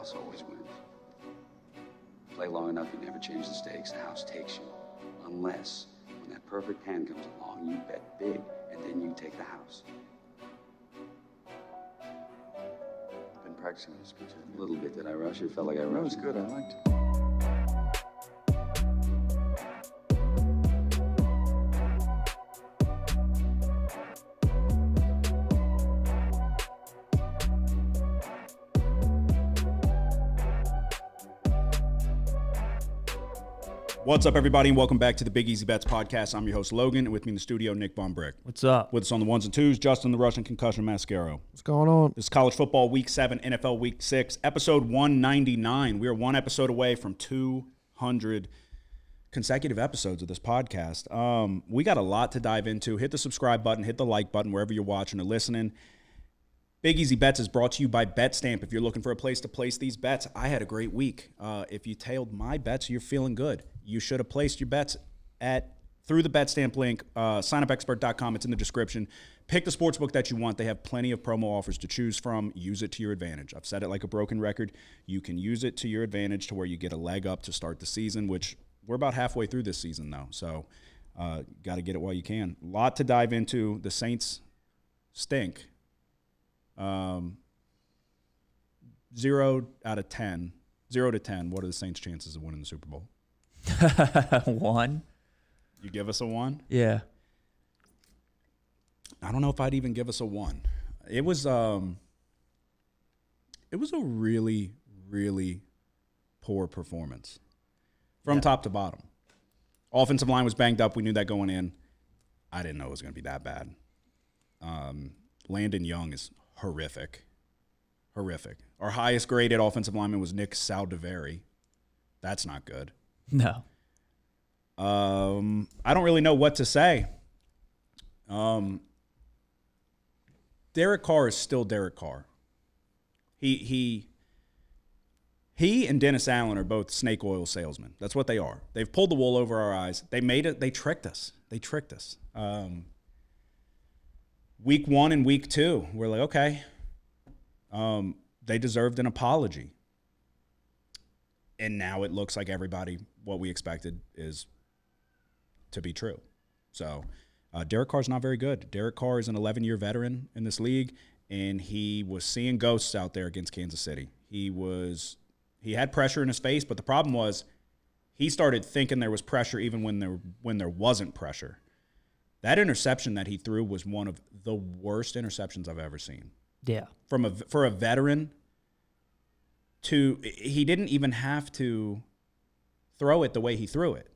house always wins. Play long enough, you never change the stakes. The house takes you. Unless, when that perfect hand comes along, you bet big, and then you take the house. I've been practicing this speech a little bit. Did I rush it? Felt like I rushed. That was good. I liked it. What's up, everybody, and welcome back to the Big Easy Bets podcast. I'm your host, Logan, and with me in the studio, Nick Von Brick. What's up? With us on the ones and twos, Justin the Russian Concussion Mascaro. What's going on? This is College Football Week 7, NFL Week 6, episode 199. We are one episode away from 200 consecutive episodes of this podcast. We got a lot to dive into. Hit the subscribe button, hit the like button wherever you're watching or listening. Big Easy Bets is brought to you by BetStamp. If you're looking for a place to place these bets, I had a great week. If you tailed my bets, you're feeling good. You should have placed your bets through the BetStamp link, signupexpert.com. It's in the description. Pick the sportsbook that you want. They have plenty of promo offers to choose from. Use it to your advantage. I've said it like a broken record. You can use it to your advantage to where you get a leg up to start the season, which we're about halfway through this season, though. So got to get it while you can. A lot to dive into. The Saints stink. 0 out of 10. 0 to 10. What are the Saints' chances of winning the Super Bowl? 1. You give us a 1? Yeah. I don't know if I'd even give us a 1. It was a really, really poor performance from top to bottom. Offensive line was banged up. We knew that going in. I didn't know it was going to be that bad. Landon Young is horrific. Horrific. Our highest graded offensive lineman was Nick Saldiveri. That's not good. No. I don't really know what to say. Derek Carr is still Derek Carr. He and Dennis Allen are both snake oil salesmen. That's what they are. They've pulled the wool over our eyes. They made it. They tricked us. Week 1 and week 2, we're like, okay, they deserved an apology. And now it looks like what we expected is to be true. So Derek Carr's not very good. Derek Carr is an 11-year veteran in this league, and he was seeing ghosts out there against Kansas City. He had pressure in his face, but the problem was he started thinking there was pressure even when there wasn't pressure. That interception that he threw was one of the worst interceptions I've ever seen. Yeah. For a veteran, he didn't even have to throw it the way he threw it.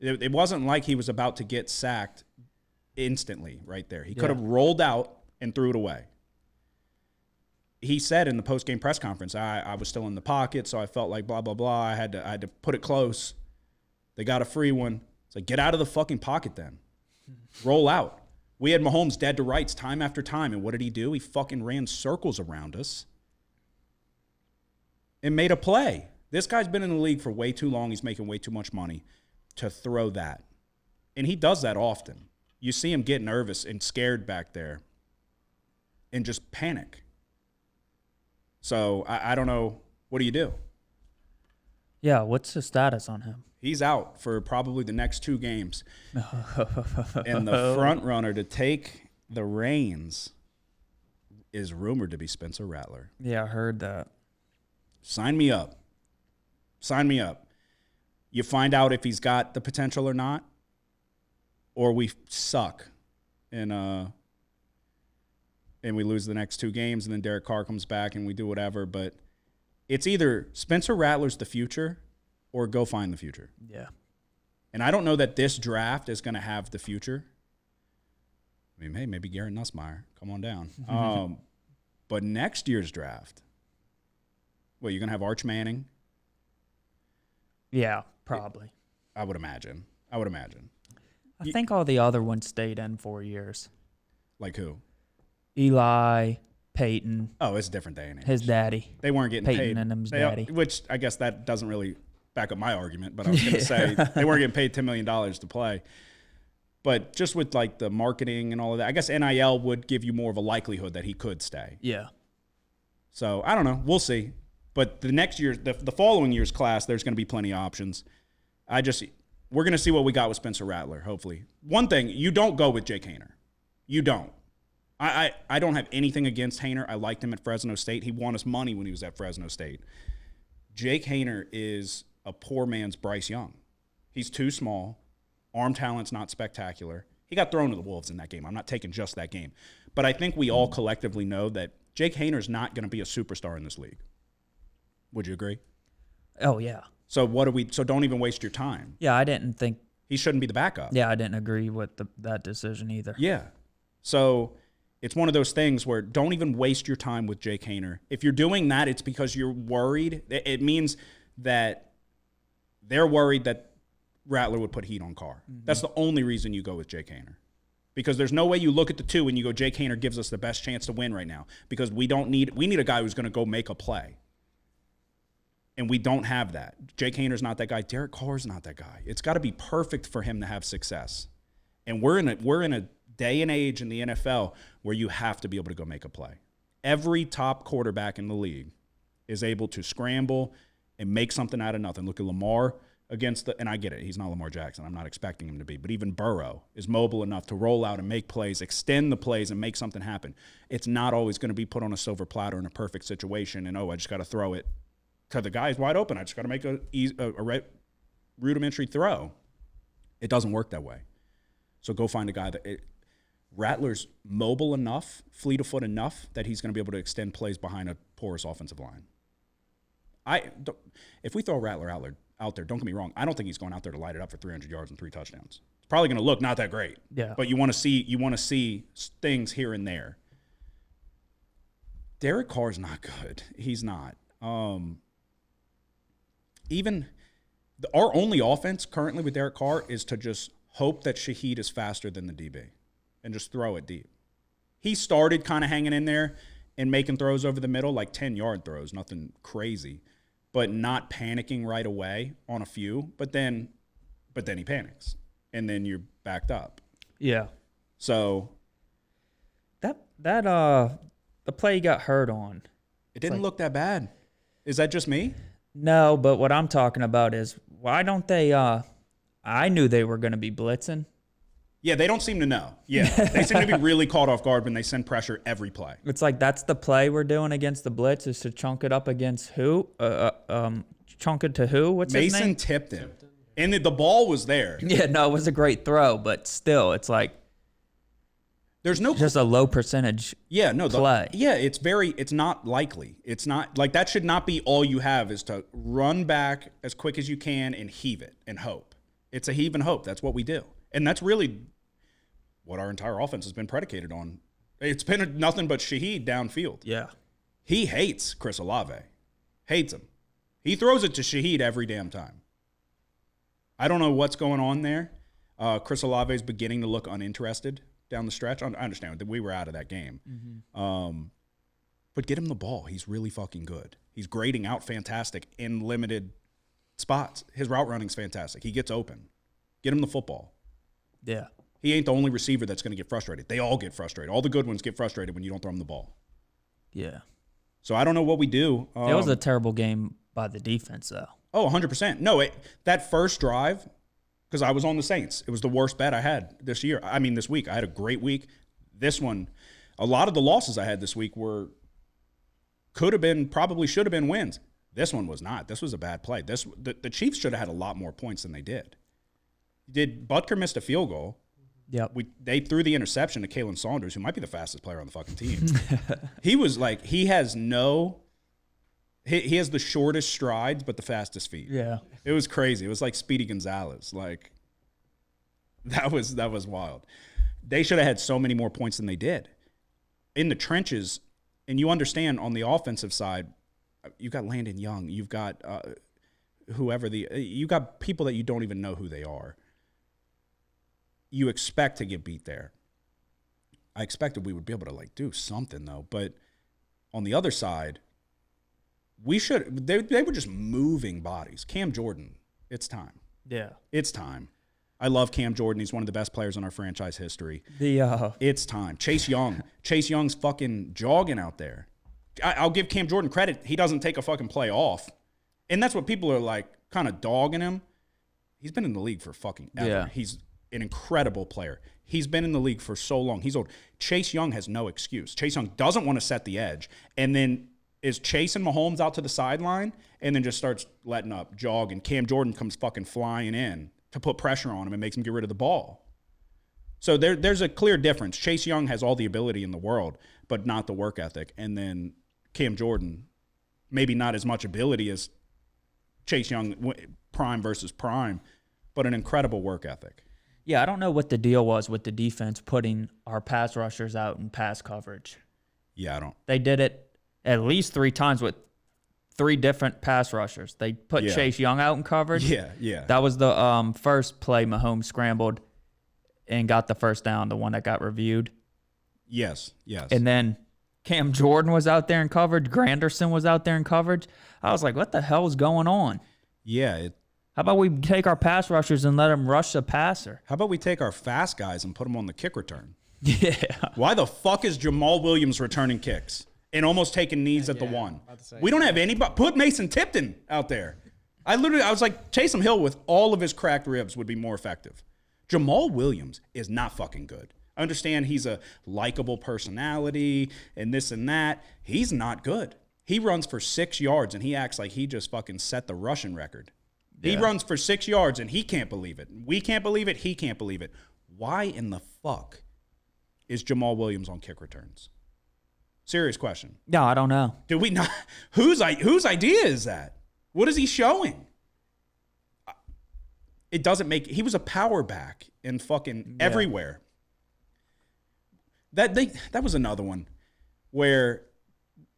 It wasn't like he was about to get sacked instantly right there. He could have rolled out and threw it away. He said in the post-game press conference, I was still in the pocket, so I felt like blah, blah, blah. I had to put it close. They got a free one. It's like, get out of the fucking pocket then. Roll out. We had Mahomes dead to rights time after time, and what did he do? He fucking ran circles around us and made a play. This guy's been in the league for way too long. He's making way too much money to throw that. And he does that often. You see him get nervous and scared back there and just panic. So I don't know. What do you do? Yeah, what's the status on him? He's out for probably the next 2 games. And the front runner to take the reins is rumored to be Spencer Rattler. Yeah, I heard that. Sign me up. Sign me up. You find out if he's got the potential or not, or we suck and we lose the next 2 games, and then Derek Carr comes back and we do whatever. But it's either Spencer Rattler's the future or go find the future. Yeah. And I don't know that this draft is going to have the future. I mean, hey, maybe Garrett Nussmeier. Come on down. But next year's draft, well, you're going to have Arch Manning. Yeah, probably. I would imagine. I think all the other ones stayed in 4 years. Like who? Eli, Peyton. Oh, it's a different day and age. His daddy. They weren't getting Peyton paid. and him's daddy. Which I guess that doesn't really back up my argument, but I was going to say they weren't getting paid $10 million to play. But just with like the marketing and all of that, I guess NIL would give you more of a likelihood that he could stay. Yeah. So I don't know. We'll see. But the next year, the following year's class, there's going to be plenty of options. We're going to see what we got with Spencer Rattler, hopefully. One thing, you don't go with Jake Haener. You don't. I don't have anything against Haener. I liked him at Fresno State. He won us money when he was at Fresno State. Jake Haener is a poor man's Bryce Young. He's too small. Arm talent's not spectacular. He got thrown to the wolves in that game. I'm not taking just that game. But I think we all collectively know that Jake Haener's not going to be a superstar in this league. Would you agree? Oh, yeah. So so don't even waste your time. Yeah, I didn't think. He shouldn't be the backup. Yeah, I didn't agree with that decision either. Yeah. So it's one of those things where don't even waste your time with Jake Haener. If you're doing that, it's because you're worried. It means that they're worried that Rattler would put heat on Carr. Mm-hmm. That's the only reason you go with Jake Haener. Because there's no way you look at the two and you go, Jake Haener gives us the best chance to win right now. Because we need a guy who's going to go make a play. And we don't have that. Jake Haener's not that guy. Derek Carr's not that guy. It's got to be perfect for him to have success. And we're in a day and age in the NFL where you have to be able to go make a play. Every top quarterback in the league is able to scramble and make something out of nothing. Look at Lamar and I get it, he's not Lamar Jackson. I'm not expecting him to be. But even Burrow is mobile enough to roll out and make plays, extend the plays, and make something happen. It's not always going to be put on a silver platter in a perfect situation and, I just got to throw it because the guy's wide open. I just got to make a rudimentary throw. It doesn't work that way. So go find a guy Rattler's mobile enough, fleet of foot enough that he's going to be able to extend plays behind a porous offensive line. If we throw Rattler out there, don't get me wrong, I don't think he's going out there to light it up for 300 yards and 3 touchdowns. It's probably going to look not that great. Yeah. But you want to see things here and there. Derek Carr's not good. He's not. Our only offense currently with Derek Carr is to just hope that Shaheed is faster than the DB and just throw it deep. He started kind of hanging in there and making throws over the middle, like 10-yard throws, nothing crazy, but not panicking right away on a few. But then he panics, and then you're backed up. Yeah. So the play he got hurt on. It didn't look that bad. Is that just me? No, but what I'm talking about is why don't they I knew they were going to be blitzing. Yeah, they don't seem to know. Yeah, they seem to be really caught off guard when they send pressure every play. It's like that's the play we're doing against the blitz is to chunk it up against who? Chunk it to who? What's his name? Mason Tipton. And the ball was there. Yeah, no, it was a great throw, but still, it's like there's no just a low percentage. Yeah, no play. It's not likely. It's not like that should not be all you have is to run back as quick as you can and heave it and hope. It's a heave and hope. That's what we do. And that's really what our entire offense has been predicated on. It's been nothing but Shaheed downfield. Yeah. He hates Chris Olave. Hates him. He throws it to Shaheed every damn time. I don't know what's going on there. Chris Olave is beginning to look uninterested down the stretch. I understand that we were out of that game. Mm-hmm. But get him the ball. He's really fucking good. He's grading out fantastic in limited spots. His route running's fantastic. He gets open. Get him the football. Yeah. He ain't the only receiver that's going to get frustrated. They all get frustrated. All the good ones get frustrated when you don't throw them the ball. Yeah. So I don't know what we do. It was a terrible game by the defense, though. Oh, 100%. No, that first drive, because I was on the Saints, it was the worst bet I had this week. I had a great week. This one, a lot of the losses I had this week probably should have been wins. This one was not. This was a bad play. The Chiefs should have had a lot more points than they did. Butker missed a field goal. Yep. They threw the interception to Kalen Saunders, who might be the fastest player on the fucking team. He was like, he has the shortest strides, but the fastest feet. Yeah. It was crazy. It was like Speedy Gonzalez. Like, that was wild. They should have had so many more points than they did. In the trenches, and you understand on the offensive side, you've got Landon Young, you've got you've got people that you don't even know who they are. You expect to get beat there. I expected we would be able to do something though, but on the other side, they were just moving bodies. Cam Jordan, it's time. Yeah. It's time. I love Cam Jordan. He's one of the best players in our franchise history. It's time. Chase Young's fucking jogging out there. I'll give Cam Jordan credit. He doesn't take a fucking play off. And that's what people are like kind of dogging him. He's been in the league for fucking ever. Yeah. He's an incredible player. He's been in the league for so long. He's old. Chase Young has no excuse. Chase Young doesn't want to set the edge and then is chasing Mahomes out to the sideline and then just starts letting up, jog, and Cam Jordan comes fucking flying in to put pressure on him and makes him get rid of the ball. So there's a clear difference. Chase Young has all the ability in the world, but not the work ethic. And then Cam Jordan, maybe not as much ability as Chase Young, prime versus prime, but an incredible work ethic. Yeah, I don't know what the deal was with the defense putting our pass rushers out in pass coverage. Yeah, I don't. They did it at least 3 times with 3 different pass rushers. They put Chase Young out in coverage. Yeah. That was the first play Mahomes scrambled and got the first down, the one that got reviewed. Yes. And then Cam Jordan was out there in coverage. Granderson was out there in coverage. I was like, what the hell is going on? Yeah. How about we take our pass rushers and let them rush the passer? How about we take our fast guys and put them on the kick return? Yeah. Why the fuck is Jamal Williams returning kicks and almost taking knees at the one? We don't have anybody. Put Mason Tipton out there. I was like, Taysom Hill with all of his cracked ribs would be more effective. Jamal Williams is not fucking good. I understand he's a likable personality and this and that. He's not good. He runs for 6 yards and he acts like he just fucking set the rushing record. Yeah. He runs for 6 yards and he can't believe it. We can't believe it. He can't believe it. Why in the fuck is Jamal Williams on kick returns? Serious question. No, I don't know. Do we not? Whose idea is that? What is he showing? It doesn't make. He was a power back in fucking everywhere. That was another one where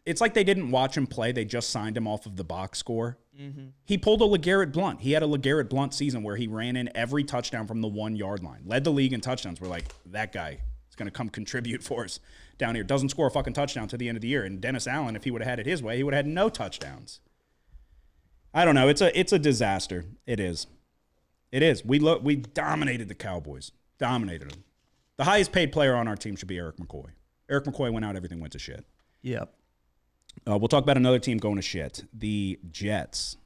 it's like they didn't watch him play. They just signed him off of the box score. Mm-hmm. He pulled a LeGarrette Blount. He had a LeGarrette Blount season where he ran in every touchdown from the 1 yard line. Led the league in touchdowns. We're like, that guy is going to come contribute for us down here. Doesn't score a fucking touchdown to the end of the year. And Dennis Allen, if he would have had it his way, he would have had no touchdowns. I don't know. It's a disaster. It is. It is. We dominated the Cowboys. Dominated them. The highest paid player on our team should be Eric McCoy. Eric McCoy went out. Everything went to shit. Yep. We'll talk about another team going to shit. The Jets.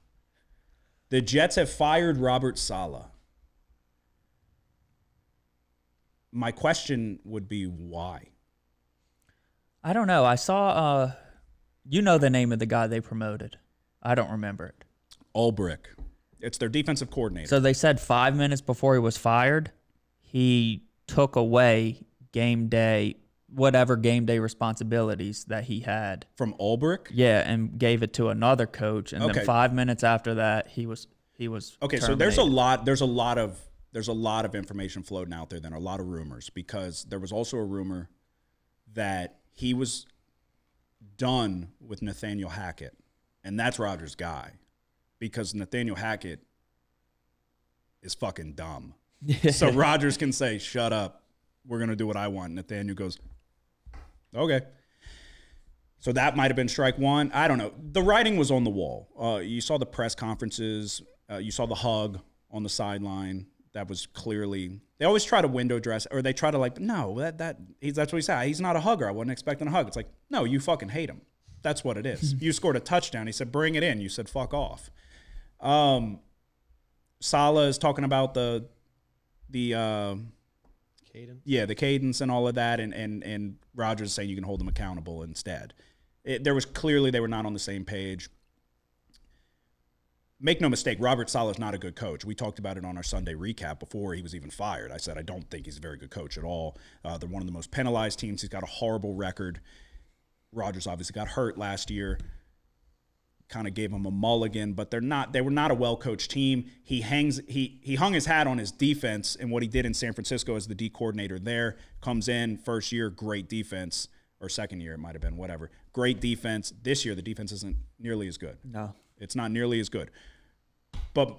The Jets have fired Robert Saleh. My question would be why? I don't know. I saw, you know the name of the guy they promoted. I don't remember it. Ulbrich. It's their defensive coordinator. So they said 5 minutes before he was fired, he took away game day responsibilities that he had. From Ulbrich? Yeah, and gave it to another coach. And then 5 minutes after that, he was okay, terminated. So there's a lot of information floating out there, then a lot of rumors, because there was also a rumor that he was done with Nathaniel Hackett, and that's Rodgers' guy, because Nathaniel Hackett is fucking dumb. So Rodgers can say, shut up, we're going to do what I want. Nathaniel goes, okay. So that might have been strike one. I don't know. The writing was on the wall. You saw the press conferences. You saw the hug on the sideline. That was clearly – they always try to window dress, or they try to no, that's what he said. He's not a hugger. I wasn't expecting a hug. It's like, no, you fucking hate him. That's what it is. You scored a touchdown. He said, bring it in. You said, fuck off. Saleh is talking about the cadence. Yeah, the cadence and all of that, and Rodgers saying you can hold them accountable instead. There was clearly they were not on the same page. Make no mistake, Robert Saleh is not a good coach. We talked about it on our Sunday recap before he was even fired. I said I don't think he's a very good coach at all. They're one of the most penalized teams. He's got a horrible record. Rodgers obviously got hurt last year. Kind of gave him a mulligan, but they were not a well-coached team. He hung his hat on his defense and what he did in San Francisco as the D coordinator there. Comes in, first year, great defense, or second year, it might have been, whatever. Great defense. This year, the defense isn't nearly as good. No. It's not nearly as good. But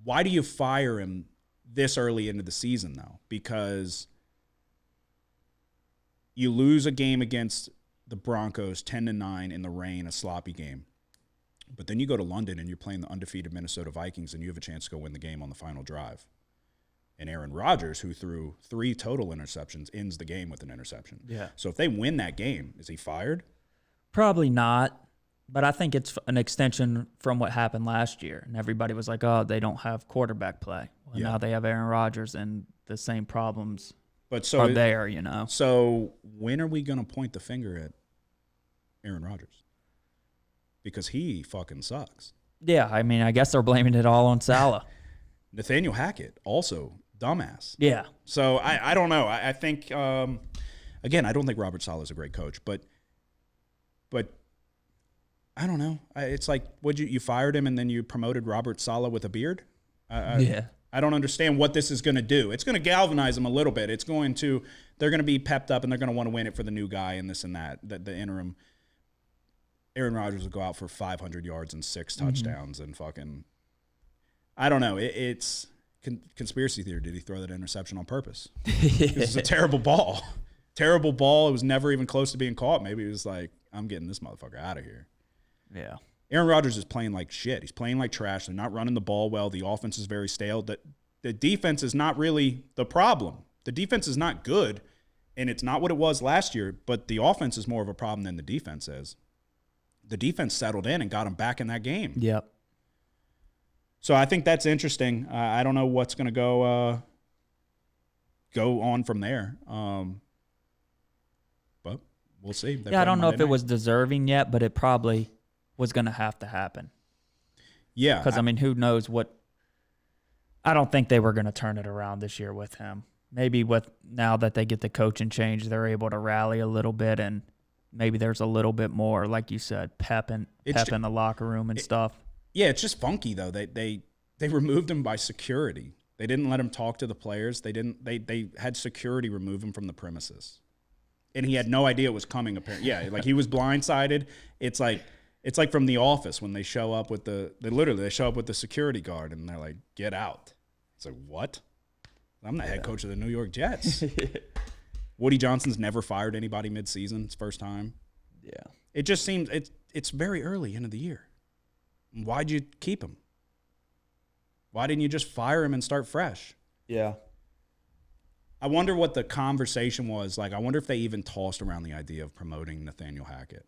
why do you fire him this early into the season, though? Because you lose a game against the Broncos 10-9 in the rain, a sloppy game. But then you go to London and you're playing the undefeated Minnesota Vikings and you have a chance to go win the game on the final drive. And Aaron Rodgers, who threw 3 total interceptions, ends the game with an interception. Yeah. So if they win that game, is he fired? Probably not. But I think it's an extension from what happened last year. And everybody was like, oh, they don't have quarterback play. Well, now they have Aaron Rodgers, and the same problems are there, you know. So when are we going to point the finger at Aaron Rodgers? Because he fucking sucks. Yeah, I mean, I guess they're blaming it all on Salah. Nathaniel Hackett, also dumbass. Yeah. So I don't know. I think, again, I don't think Robert Saleh is a great coach, but I don't know. It's like, you fired him and then you promoted Robert Saleh with a beard? Yeah. I don't understand what this is going to do. It's going to galvanize them a little bit. They're going to be pepped up and they're going to want to win it for the new guy and this and that, the interim. Aaron Rodgers will go out for 500 yards and 6 touchdowns and fucking, I don't know. It's conspiracy theory. Did he throw that interception on purpose? This is a terrible ball. Terrible ball. It was never even close to being caught. Maybe he was like, I'm getting this motherfucker out of here. Yeah. Aaron Rodgers is playing like shit. He's playing like trash. They're not running the ball well. The offense is very stale. The defense is not really the problem. The defense is not good, and it's not what it was last year, but the offense is more of a problem than the defense is. The defense settled in and got him back in that game. Yep. So I think that's interesting. I don't know what's going to go on from there, but we'll see. Yeah, I don't know if it was deserving yet, but it probably was going to have to happen. Yeah. Because, I mean, who knows what – I don't think they were going to turn it around this year with him. Maybe with now that they get the coaching change, they're able to rally a little bit, and maybe there's a little bit more, like you said, pep in the locker room and stuff. Yeah, it's just funky, though. They removed him by security. They didn't let him talk to the players. They had security remove him from the premises. And he had no idea it was coming, apparently. Yeah, like he was blindsided. It's like from The Office when they show up with they show up with the security guard and they're like, get out. It's like, what? I'm the head coach of the New York Jets. Woody Johnson's never fired anybody midseason. It's first time. Yeah. It just seems it's very early into the year. Why'd you keep him? Why didn't you just fire him and start fresh? Yeah. I wonder what the conversation was like. I wonder if they even tossed around the idea of promoting Nathaniel Hackett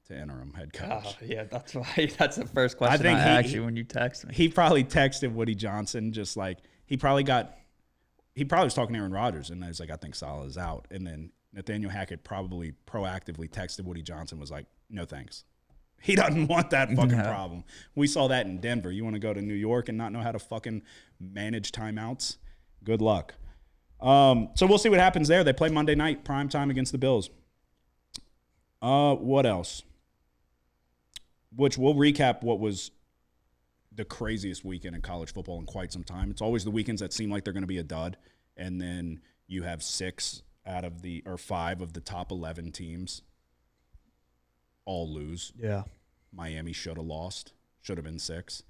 to interim head coach. Oh, yeah, that's the first question I asked you when you texted me. He probably texted Woody Johnson just like he probably was talking to Aaron Rodgers and he's like, I think Salah is out. And then Nathaniel Hackett probably proactively texted Woody Johnson, was like, no thanks. He doesn't want that fucking problem. We saw that in Denver. You want to go to New York and not know how to fucking manage timeouts? Good luck. So we'll see what happens there. They play Monday night, prime time against the Bills. What else? Which we'll recap what was the craziest weekend in college football in quite some time. It's always the weekends that seem like they're going to be a dud, and then you have 5 of the top 11 teams all lose. Yeah. Miami should have lost. Should have been 6.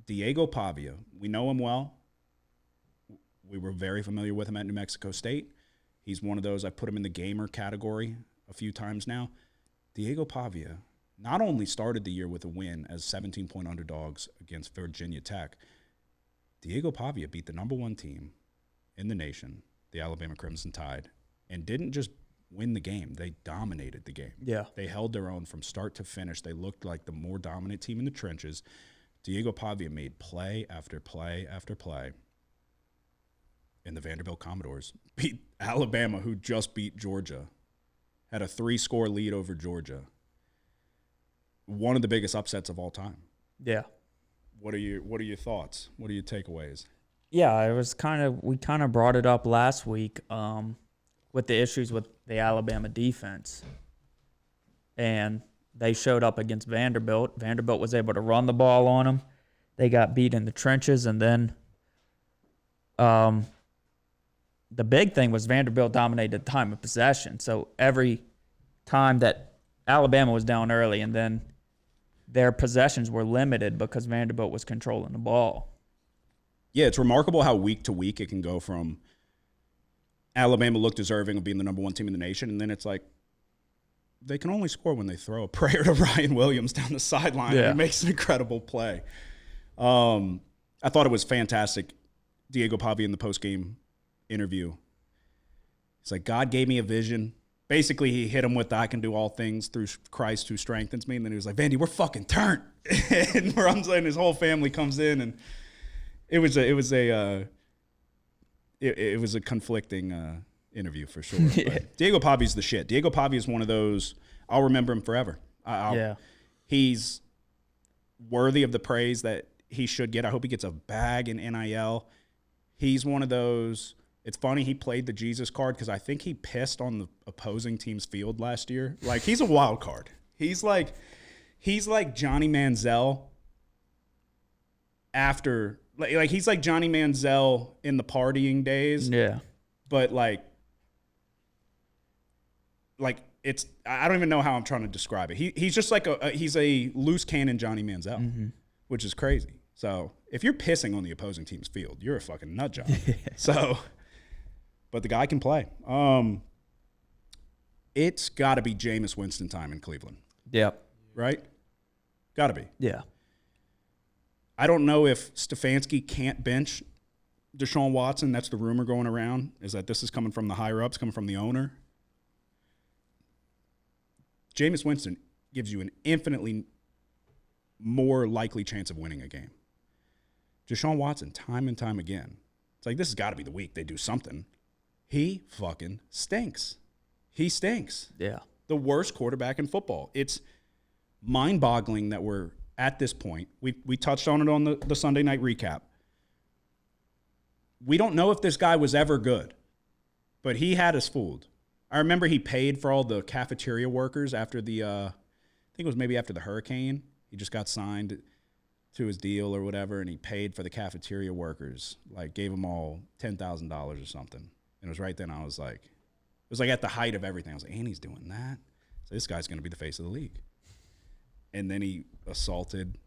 Diego Pavia, we know him well. We were very familiar with him at New Mexico State. He's one of those, I put him in the gamer category a few times now. Diego Pavia not only started the year with a win as 17-point underdogs against Virginia Tech, Diego Pavia beat the number 1 team in the nation, the Alabama Crimson Tide, and didn't just win the game. They dominated the game. Yeah. They held their own from start to finish. They looked like the more dominant team in the trenches. Diego Pavia made play after play after play. And the Vanderbilt Commodores beat Alabama, who just beat Georgia, had a 3-score lead over Georgia. One of the biggest upsets of all time. Yeah. What are your thoughts? What are your takeaways? Yeah, we kind of brought it up last week with the issues with the Alabama defense. And they showed up against Vanderbilt. Vanderbilt was able to run the ball on them. They got beat in the trenches, and then the big thing was Vanderbilt dominated time of possession. So every time that Alabama was down early, and then their possessions were limited because Vanderbilt was controlling the ball. Yeah, it's remarkable how week to week it can go from Alabama looked deserving of being the number 1 team in the nation, and then it's like they can only score when they throw a prayer to Ryan Williams down the sideline. Yeah. And he makes an incredible play. I thought it was fantastic. Diego Pavia in the post-game interview. It's like, God gave me a vision. Basically, he hit him with the, I can do all things through Christ who strengthens me. And then he was like, Vandy, we're fucking turned. And Ramsey his whole family comes in, and it was a conflicting interview for sure. Yeah. But Diego Pavia's the shit. Diego Pavia is one of those, I'll remember him forever. He's worthy of the praise that he should get. I hope he gets a bag in NIL. He's one of those. It's funny he played the Jesus card because I think he pissed on the opposing team's field last year. Like, he's a wild card. He's like Johnny Manziel after, like he's like Johnny Manziel in the partying days. Yeah. But like it's, I don't even know how I'm trying to describe it. He's just like he's a loose cannon Johnny Manziel, which is crazy. So if you're pissing on the opposing team's field, you're a fucking nut job. So, but the guy can play. It's got to be Jameis Winston time in Cleveland. Yep. Right? Got to be. Yeah. I don't know if Stefanski can't bench Deshaun Watson. That's the rumor going around, is that this is coming from the higher-ups, coming from the owner. Jameis Winston gives you an infinitely more likely chance of winning a game. Deshaun Watson, time and time again. It's like, this has got to be the week they do something. He fucking stinks. He stinks. Yeah. The worst quarterback in football. It's mind-boggling that we're at this point. We touched on it on the Sunday night recap. We don't know if this guy was ever good, but he had us fooled. I remember he paid for all the cafeteria workers after the, I think it was maybe after the hurricane. He just got signed to his deal or whatever, and he paid for the cafeteria workers, like gave them all $10,000 or something. And it was right then I was like, it was like at the height of everything. I was like, and he's doing that? So this guy's going to be the face of the league. And then he assaulted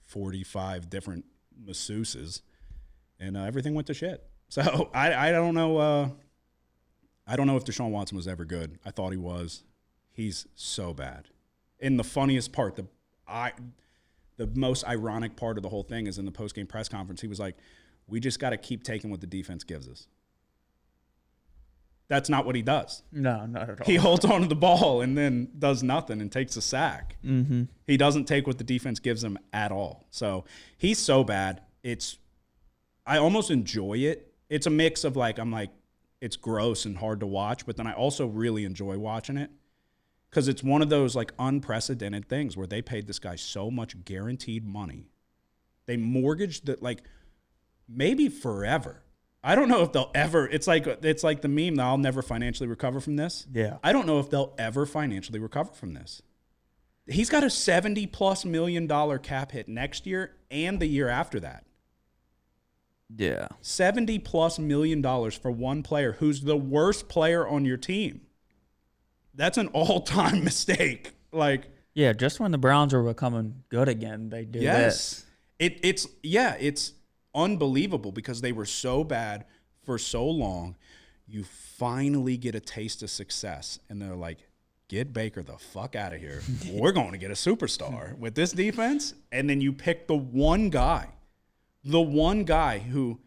45 different masseuses, and everything went to shit. So I don't know. I don't know if Deshaun Watson was ever good. I thought he was. He's so bad. And the funniest part, the most ironic part of the whole thing is in the post-game press conference, he was like, we just got to keep taking what the defense gives us. That's not what he does. No, not at all. He holds on to the ball and then does nothing and takes a sack. Mm-hmm. He doesn't take what the defense gives him at all. So he's so bad. I almost enjoy it. It's a mix of it's gross and hard to watch, but then I also really enjoy watching it because it's one of those like unprecedented things where they paid this guy so much guaranteed money. They mortgaged maybe forever. I don't know if they'll ever. It's like the meme that I'll never financially recover from this. Yeah. I don't know if they'll ever financially recover from this. He's got a $70+ million cap hit next year and the year after that. Yeah. $70+ million for one player who's the worst player on your team. That's an all-time mistake. Yeah, just when the Browns are becoming good again, they do this. It's unbelievable because they were so bad for so long. You finally get a taste of success, and they're like, get Baker the fuck out of here. We're going to get a superstar with this defense. And then you pick the one guy who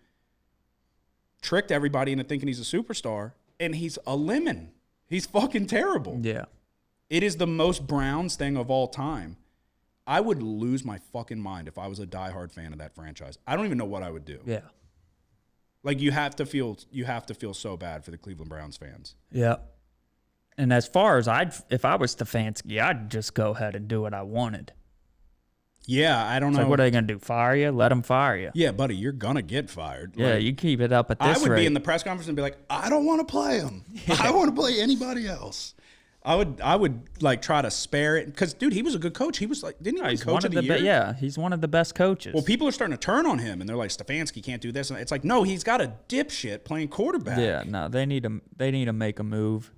tricked everybody into thinking he's a superstar, and he's a lemon. He's fucking terrible. Yeah. It is the most Browns thing of all time. I would lose my fucking mind if I was a diehard fan of that franchise. I don't even know what I would do. Yeah. Like, you have to feel so bad for the Cleveland Browns fans. Yeah. And as far as if I was Stefanski, I'd just go ahead and do what I wanted. Yeah, I don't know. Like, what are they going to do? Fire you? Let them fire you. Yeah, buddy, you're going to get fired. Yeah, you keep it up at this rate. I would be in the press conference and be like, I don't want to play him. Yeah. I want to play anybody else. I would like try to spare it because, dude, he was a good coach. He was like, didn't he win coach of the year? Yeah, he's one of the best coaches. Well, people are starting to turn on him, and they're like, Stefanski can't do this. And it's like, no, he's got a dipshit playing quarterback. Yeah, no, they need to make a move.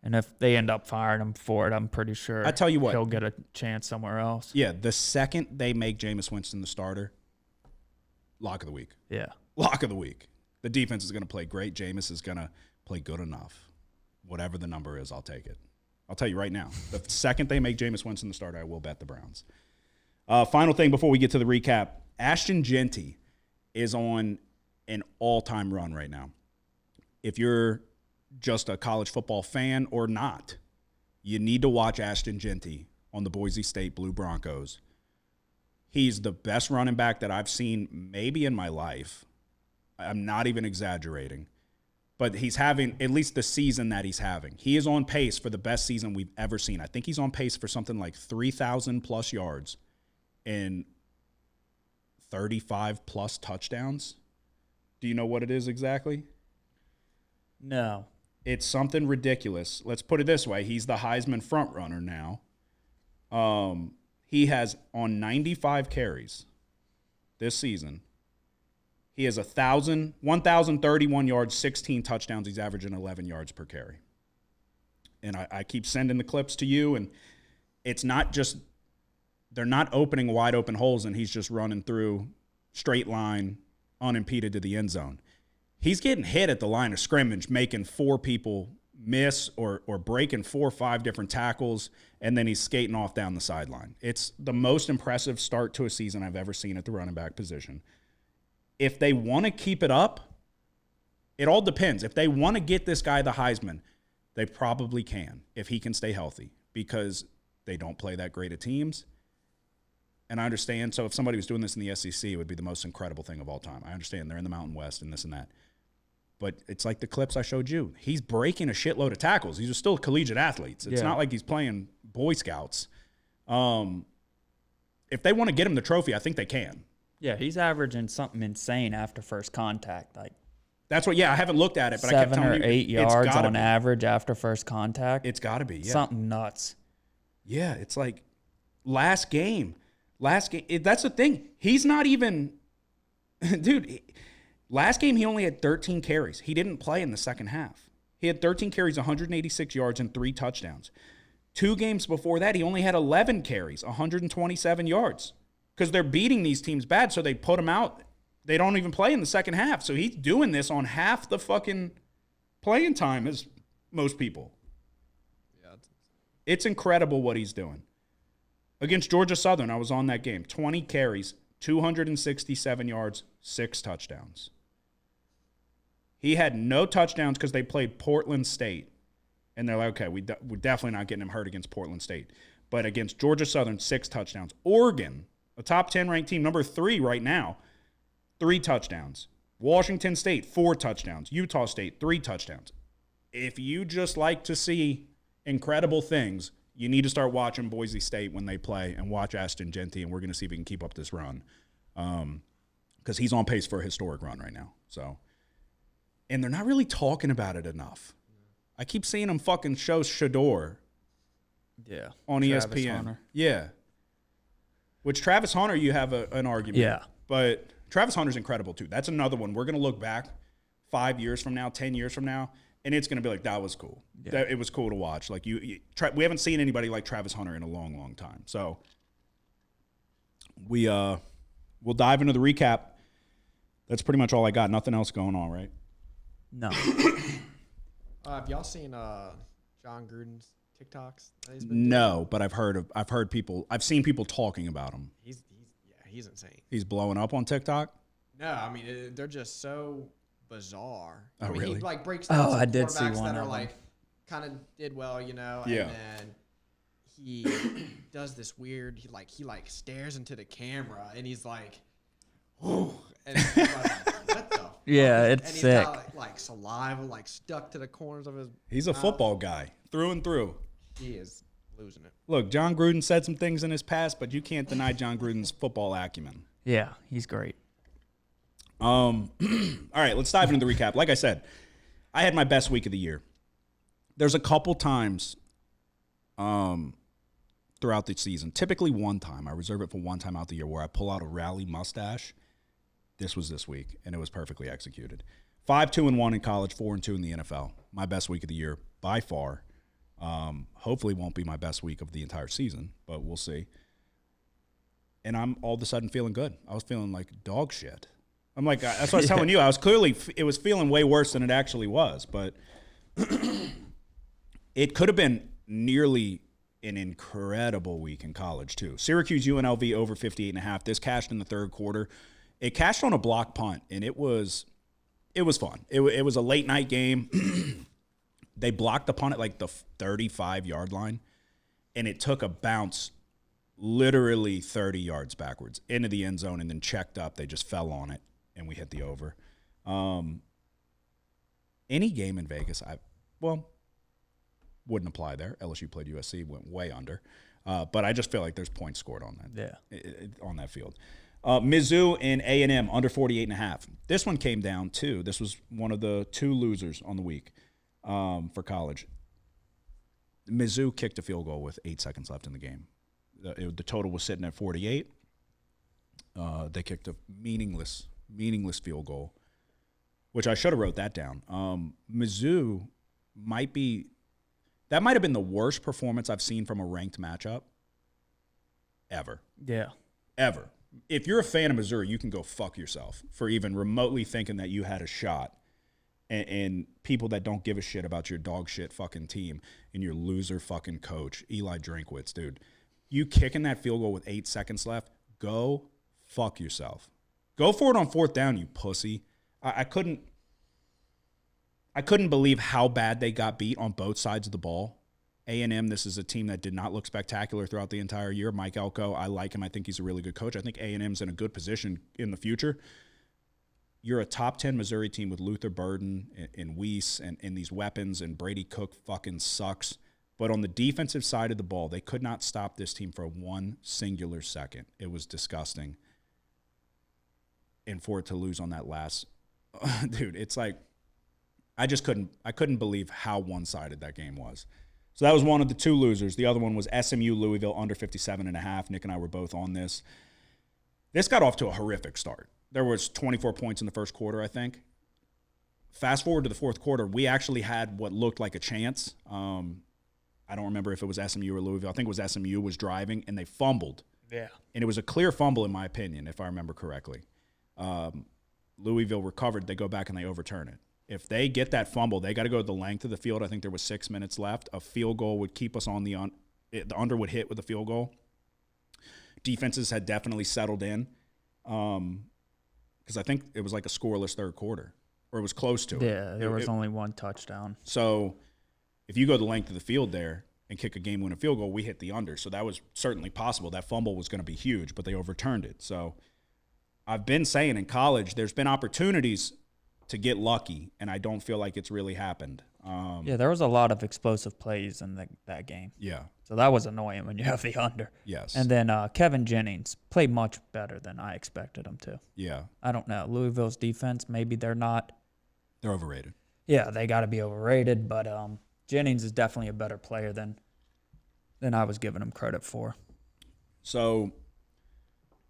And if they end up firing him for it, I'm pretty sure I tell you what, he'll get a chance somewhere else. Yeah, the second they make Jameis Winston the starter, lock of the week. Yeah. Lock of the week. The defense is going to play great. Jameis is going to play good enough. Whatever the number is, I'll take it. I'll tell you right now. The second they make Jameis Winston the starter, I will bet the Browns. Final thing before we get to the recap. Ashton Genty is on an all-time run right now. If you're just a college football fan or not, you need to watch Ashton Jeanty on the Boise State Blue Broncos. He's the best running back that I've seen maybe in my life. I'm not even exaggerating. But he's having at least the season that he's having. He is on pace for the best season we've ever seen. I think he's on pace for something like 3,000-plus yards and 35-plus touchdowns. Do you know what it is exactly? No. It's something ridiculous. Let's put it this way. He's the Heisman frontrunner now. He has, on 95 carries this season, he has 1,031 yards, 16 touchdowns. He's averaging 11 yards per carry. And I keep sending the clips to you, and it's not just – they're not opening wide open holes, and he's just running through straight line, unimpeded to the end zone. He's getting hit at the line of scrimmage, making 4 people miss or breaking 4 or 5 different tackles, and then he's skating off down the sideline. It's the most impressive start to a season I've ever seen at the running back position. If they want to keep it up, it all depends. If they want to get this guy the Heisman, they probably can if he can stay healthy because they don't play that great of teams. And I understand. So if somebody was doing this in the SEC, it would be the most incredible thing of all time. I understand they're in the Mountain West and this and that. But it's like the clips I showed you. He's breaking a shitload of tackles. These are still collegiate athletes. It's not like he's playing Boy Scouts. If they want to get him the trophy, I think they can. Yeah, he's averaging something insane after first contact. Like that's what. Yeah, I haven't looked at it, but I kept telling you 7 or 8 yards on average after first contact. It's got to be. Yeah. Something nuts. Yeah, it's like last game. That's the thing. He's not even, dude. Last game he only had 13 carries. He didn't play in the second half. He had 13 carries, 186 yards, and 3 touchdowns. 2 games before that, he only had 11 carries, 127 yards. Because they're beating these teams bad, so they put him out. They don't even play in the second half. So he's doing this on half the fucking playing time as most people. Yeah, it's incredible what he's doing. Against Georgia Southern, I was on that game. 20 carries, 267 yards, 6 touchdowns. He had no touchdowns because they played Portland State. And they're like, okay, we're definitely not getting him hurt against Portland State. But against Georgia Southern, 6 touchdowns. Oregon, a top 10 ranked team, number 3 right now, 3 touchdowns. Washington State, 4 touchdowns. Utah State, 3 touchdowns. If you just like to see incredible things, you need to start watching Boise State when they play and watch Ashton Jeanty, and we're going to see if he can keep up this run. Because he's on pace for a historic run right now. So, and they're not really talking about it enough. I keep seeing him fucking show Shador. Yeah. On Travis ESPN. Hunter. Yeah. Which Travis Hunter, you have an argument. Yeah. But Travis Hunter's incredible too. That's another one. We're going to look back 5 years from now, 10 years from now, and it's going to be like, that was cool. Yeah. It was cool to watch. Like we haven't seen anybody like Travis Hunter in a long, long time. So we'll dive into the recap. That's pretty much all I got. Nothing else going on, right? No. Have y'all seen John Gruden's TikToks? No, but I've seen people talking about him. He's insane. He's blowing up on TikTok? No, I mean they're just so bizarre. Oh, really? He like breaks down some I did see quarterbacks one that are of like kind of did well, you know, Yeah. and then he does this weird. He stares into the camera and he's like, "Whoa!" And I'm like, what the? Yeah, it's and he's sick. got like saliva stuck to the corners of his. He's a football guy through and through. He is losing it. Look, John Gruden said some things in his past, but you can't deny John Gruden's football acumen. Yeah, he's great. All right, let's dive into the recap. Like I said, I had my best week of the year. There's a couple times throughout the season, typically one time, I reserve it for one time out the year where I pull out a rally mustache. This was this week, and it was perfectly executed. 5-2-1 in college, 4-2 in the NFL. My best week of the year by far. Hopefully won't be my best week of the entire season, but we'll see. And I'm all of a sudden feeling good. I was feeling like dog shit. I'm like, that's what I was telling you. It was feeling way worse than it actually was, but it could have been nearly an incredible week in college too. Syracuse UNLV over 58.5. This cashed in the third quarter. It cashed on a block punt, and it was it was fun. It was a late night game. They blocked the punt at like the 35-yard line, and it took a bounce literally 30 yards backwards into the end zone and then checked up. They just fell on it, and we hit the over. Any game in Vegas, wouldn't apply there. LSU played USC, went way under. But I just feel like there's points scored on that. On that field. Mizzou and A&M under 48.5. This one came down too. This was one of the two losers on the week for college. Mizzou kicked a field goal with 8 seconds left in the game. The total was sitting at 48. They kicked a meaningless field goal, which I should have wrote that down. Mizzou might have been the worst performance I've seen from a ranked matchup ever. Yeah. Ever. If you're a fan of Missouri, you can go fuck yourself for even remotely thinking that you had a shot. And people that don't give a shit about your dog shit fucking team and your loser fucking coach, Eli Drinkwitz, dude. You kicking that field goal with 8 seconds left, go fuck yourself. Go for it on fourth down, you pussy. I couldn't believe how bad they got beat on both sides of the ball. A&M, this is a team that did not look spectacular throughout the entire year. Mike Elko, I like him. I think he's a really good coach. I think A&M's in a good position in the future. You're a top 10 Missouri team with Luther Burden and Weiss and these weapons, and Brady Cook fucking sucks. But on the defensive side of the ball, they could not stop this team for one singular second. It was disgusting. And for it to lose on that last, dude, it's like, I couldn't believe how one-sided that game was. So that was one of the two losers. The other one was SMU Louisville under 57.5. Nick and I were both on this. This got off to a horrific start. There was 24 points in the first quarter, I think. Fast forward to the fourth quarter, we actually had what looked like a chance. I don't remember if it was SMU or Louisville. I think it was SMU was driving, and they fumbled. Yeah. And it was a clear fumble, in my opinion, if I remember correctly. Louisville recovered. They go back and they overturn it. If they get that fumble, they got to go the length of the field. I think there was 6 minutes left. A field goal would keep us on the under would hit with a field goal. Defenses had definitely settled in because I think it was like a scoreless third quarter, or it was close to it. Yeah, there was only one touchdown. So if you go the length of the field there and kick a game-winning field goal, we hit the under. So that was certainly possible. That fumble was going to be huge, but they overturned it. So I've been saying in college there's been opportunities to get lucky, and I don't feel like it's really happened. Yeah, there was a lot of explosive plays in that game. Yeah. So that was annoying when you have the under. Yes. And then Kevin Jennings played much better than I expected him to. Yeah. I don't know. Louisville's defense, maybe they're not. They're overrated. Yeah, they got to be overrated, but Jennings is definitely a better player than I was giving him credit for. So,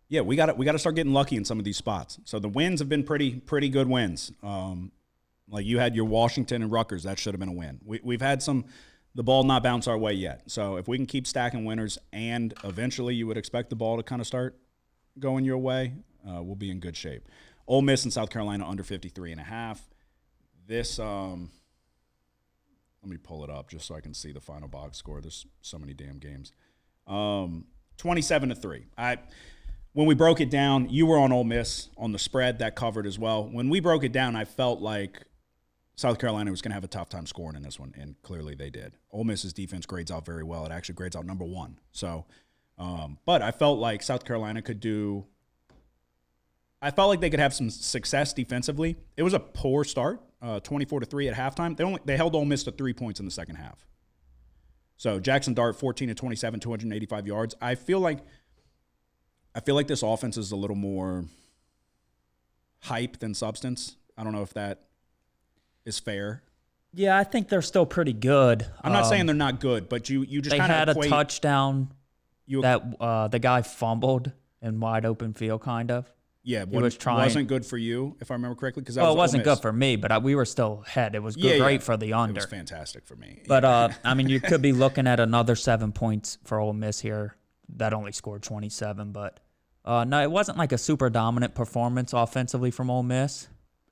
yeah, we got to start getting lucky in some of these spots. So the wins have been pretty good wins. Like you had your Washington and Rutgers, that should have been a win. We've had the ball not bounce our way yet. So if we can keep stacking winners, and eventually you would expect the ball to kind of start going your way, we'll be in good shape. Ole Miss and South Carolina under 53.5. This, let me pull it up just so I can see the final box score. There's so many damn games. 27-3. When we broke it down, you were on Ole Miss on the spread. That covered as well. When we broke it down, I felt like South Carolina was going to have a tough time scoring in this one, and clearly they did. Ole Miss's defense grades out very well. It actually grades out number one. So, but I felt like South Carolina could do – I felt like they could have some success defensively. It was a poor start, 24-3 at halftime. They held Ole Miss to 3 points in the second half. So Jackson Dart, 14-27, 285 yards. I feel like this offense is a little more hype than substance. I don't know if that is fair. Yeah, I think they're still pretty good. I'm not saying they're not good, but you just kind of had a touchdown that the guy fumbled in wide open field, kind of. Yeah, he was trying. Wasn't good for you, if I remember correctly. Because it wasn't good for me, but we were still ahead. It was great for the under. It was fantastic for me. But I mean, you could be looking at another 7 points for Ole Miss here. That only scored 27, but no, it wasn't like a super dominant performance offensively from Ole Miss.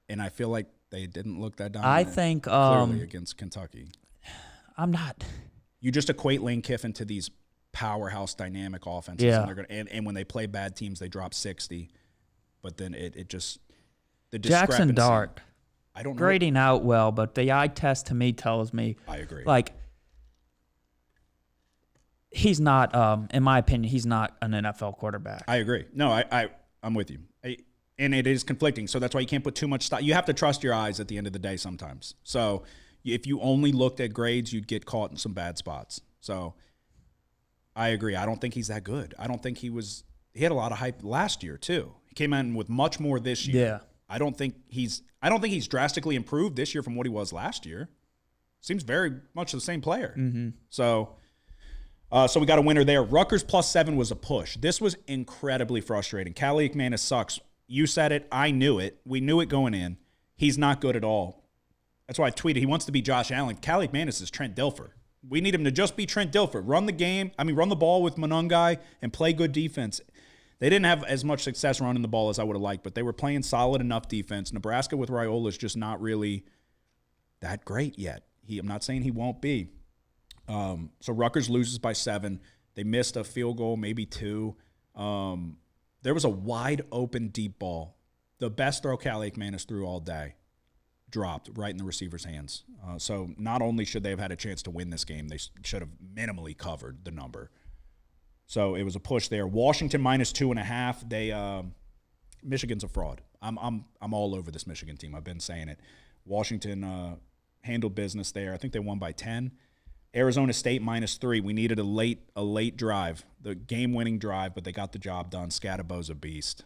And I feel like they didn't look that dominant. I think clearly against Kentucky. I'm not. You just equate Lane Kiffin to these powerhouse dynamic offenses. Yeah. And when they play bad teams, they drop 60. But then it just the Jackson discrepancy. Dart I don't know. Grading out well, but the eye test to me tells me. I agree. Like, he's not, in my opinion, he's not an NFL quarterback. I agree. No, I'm with you. And it is conflicting, so that's why you can't put too much stock. You have to trust your eyes at the end of the day sometimes. So if you only looked at grades, you'd get caught in some bad spots. So I agree. I don't think he's that good. I don't think he had a lot of hype last year too. He came in with much more this year. Yeah. I don't think he's drastically improved this year from what he was last year. Seems very much the same player. Mm-hmm. So we got a winner there. Rutgers +7 was a push. This was incredibly frustrating. Cal McManus sucks. You said it. I knew it. We knew it going in. He's not good at all. That's why I tweeted he wants to be Josh Allen. Cal McManus is Trent Dilfer. We need him to just be Trent Dilfer. Run the ball with Monungai and play good defense. They didn't have as much success running the ball as I would have liked, but they were playing solid enough defense. Nebraska with Raiola is just not really that great yet. I'm not saying he won't be. So Rutgers loses by 7. They missed a field goal, maybe 2. There was a wide open deep ball. The best throw Cal McManus threw all day. Dropped right in the receiver's hands. So not only should they have had a chance to win this game, they should have minimally covered the number. So it was a push there. Washington -2.5. Michigan's a fraud. I'm all over this Michigan team. I've been saying it. Washington handled business there. I think they won by 10. Arizona State -3. We needed a late drive, the game-winning drive, but they got the job done. Scadabo's a beast.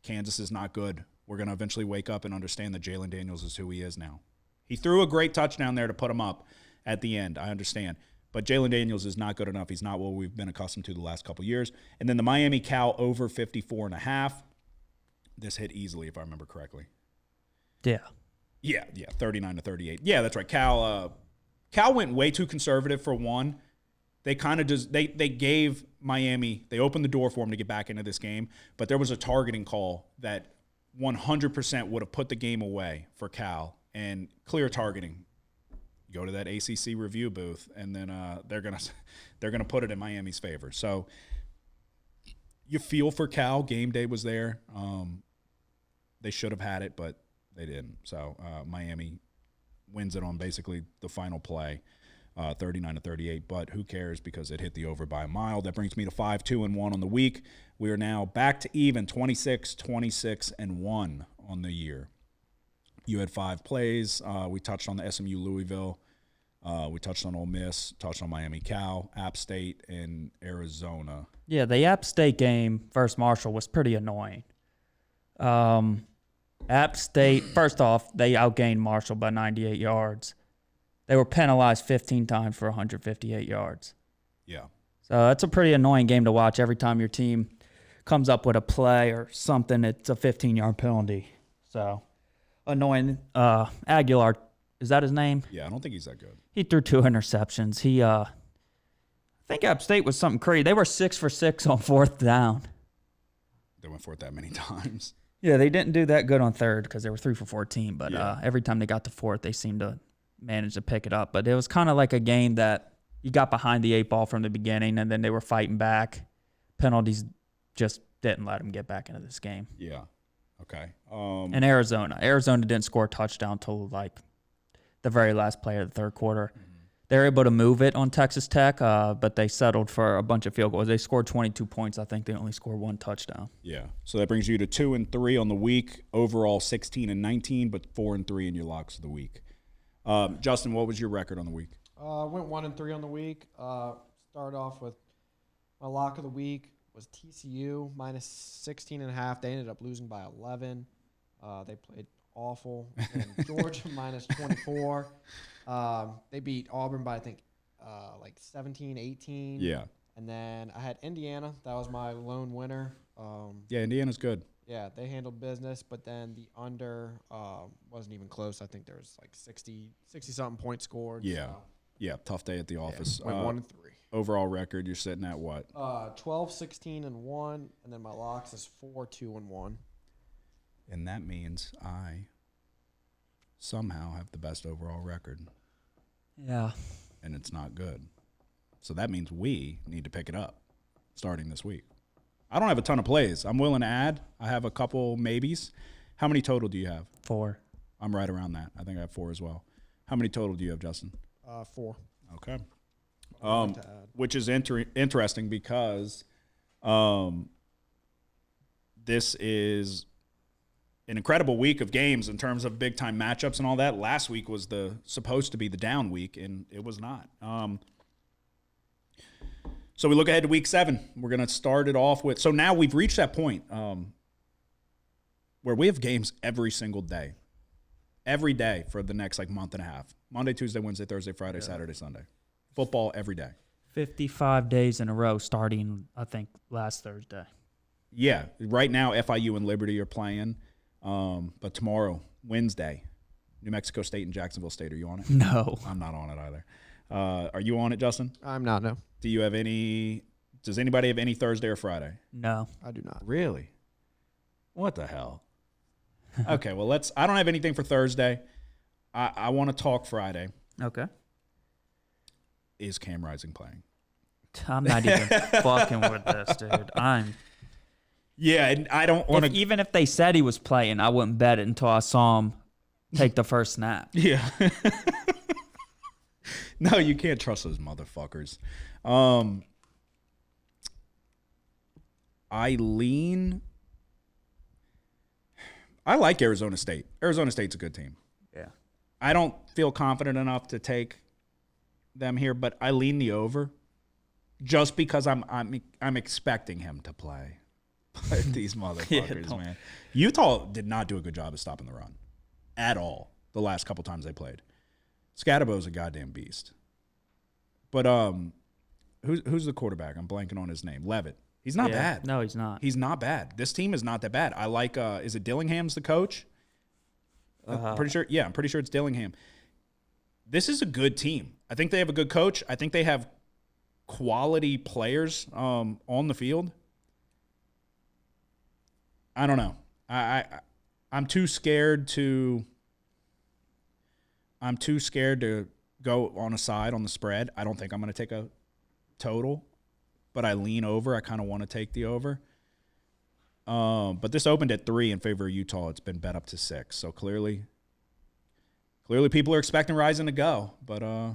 Kansas is not good. We're going to eventually wake up and understand that Jalen Daniels is who he is now. He threw a great touchdown there to put him up at the end. I understand. But Jalen Daniels is not good enough. He's not what we've been accustomed to the last couple years. And then the Miami Cal over 54.5. This hit easily, if I remember correctly. Yeah. Yeah, 39-38. Yeah, that's right. Cal went way too conservative for one. They kind of just they gave Miami, they opened the door for him to get back into this game, but there was a targeting call that 100% would have put the game away for Cal, and clear targeting. Go to that ACC review booth, and then they're gonna put it in Miami's favor. So you feel for Cal. Game day was there. They should have had it, but they didn't. So Miami wins it on basically the final play, 39-38. But who cares, because it hit the over by a mile. That brings me to 5-2-1 on the week. We are now back to even, 26-26-1 on the year. You had 5 plays. We touched on the SMU Louisville. We touched on Ole Miss, touched on Miami Cal, App State, and Arizona. Yeah, the App State game versus Marshall was pretty annoying. App State, first off, they outgained Marshall by 98 yards. They were penalized 15 times for 158 yards. Yeah. So that's a pretty annoying game to watch. Every time your team comes up with a play or something, it's a 15-yard penalty. So annoying. Aguilar, is that his name? Yeah, I don't think he's that good. He threw 2 interceptions. I think App State was something crazy. They were 6 for 6 on 4th down. They went for it that many times. Yeah, they didn't do that good on 3rd because they were 3 for 14. But Yeah. every time they got to 4th, they seemed to manage to pick it up. But it was kind of like a game that you got behind the 8 ball from the beginning, and then they were fighting back. Penalties just didn't let them get back into this game. Yeah. Okay. And Arizona didn't score a touchdown till like the very last play of the 3rd quarter. Mm-hmm. They're able to move it on Texas Tech, but they settled for a bunch of field goals. They scored 22 points. I think they only scored 1 touchdown. Yeah. So that brings you to 2-3 on the week. Overall 16-19, but 4-3 in your locks of the week. Justin, what was your record on the week? Went 1-3 on the week. Start off with my lock of the week was TCU -16.5. They ended up losing by 11. They played awful. And Georgia -24. They beat Auburn by I think like 17-18. Yeah. And then I had Indiana. That was my lone winner. Yeah, Indiana's good. Yeah, they handled business, but then the under wasn't even close. I think there was like 60-something points scored. Yeah. So, Yeah, tough day at the office. went 1-3. Overall record, you're sitting at what? 12-16-1, and then my locks is 4-2-1. And that means I somehow have the best overall record, Yeah. and it's not good. So that means we need to pick it up starting this week. I don't have a ton of plays. I'm willing to add. I have a couple maybes. How many total do you have? 4. I'm right around that. I think I have 4 as well. How many total do you have, Justin? 4. Okay. To add. Which is interesting because this is an incredible week of games in terms of big-time matchups and all that. Last week was supposed to be the down week, and it was not. So we look ahead to week 7. We're going to start it off with – so now we've reached that point where we have games every single day. Every day for the next, month and a half. Monday, Tuesday, Wednesday, Thursday, Friday, Saturday, Sunday. Football every day. 55 days in a row starting, I think, last Thursday. Yeah. Right now, FIU and Liberty are playing. But tomorrow, Wednesday, New Mexico State and Jacksonville State. Are you on it? No. I'm not on it either. Are you on it, Justin? I'm not, no. Do you have any – does anybody have any Thursday or Friday? No. I do not. Really? What the hell? Okay, well, I don't have anything for Thursday. I want to talk Friday. Okay. Is Cam Rising playing? I'm not even fucking with this, dude. Yeah, and I don't want to. Even if they said he was playing, I wouldn't bet it until I saw him take the first snap. Yeah. No, you can't trust those motherfuckers. I like Arizona State. Arizona State's a good team. Yeah. I don't feel confident enough to take them here, but I lean the over just because I'm expecting him to play. But these motherfuckers, man. Utah did not do a good job of stopping the run at all the last couple times they played. Scadabo's a goddamn beast. But who's the quarterback? I'm blanking on his name. Levitt. He's not bad. No, he's not. He's not bad. This team is not that bad. I like is it Dillingham's the coach? I'm pretty sure. Yeah, I'm pretty sure it's Dillingham. This is a good team. I think they have a good coach. I think they have quality players on the field. I don't know. I'm too scared to go on a side on the spread. I don't think I'm going to take a total, but I lean over. I kind of want to take the over. But this opened at 3 in favor of Utah. It's been bet up to 6. So clearly people are expecting Rising to go, but I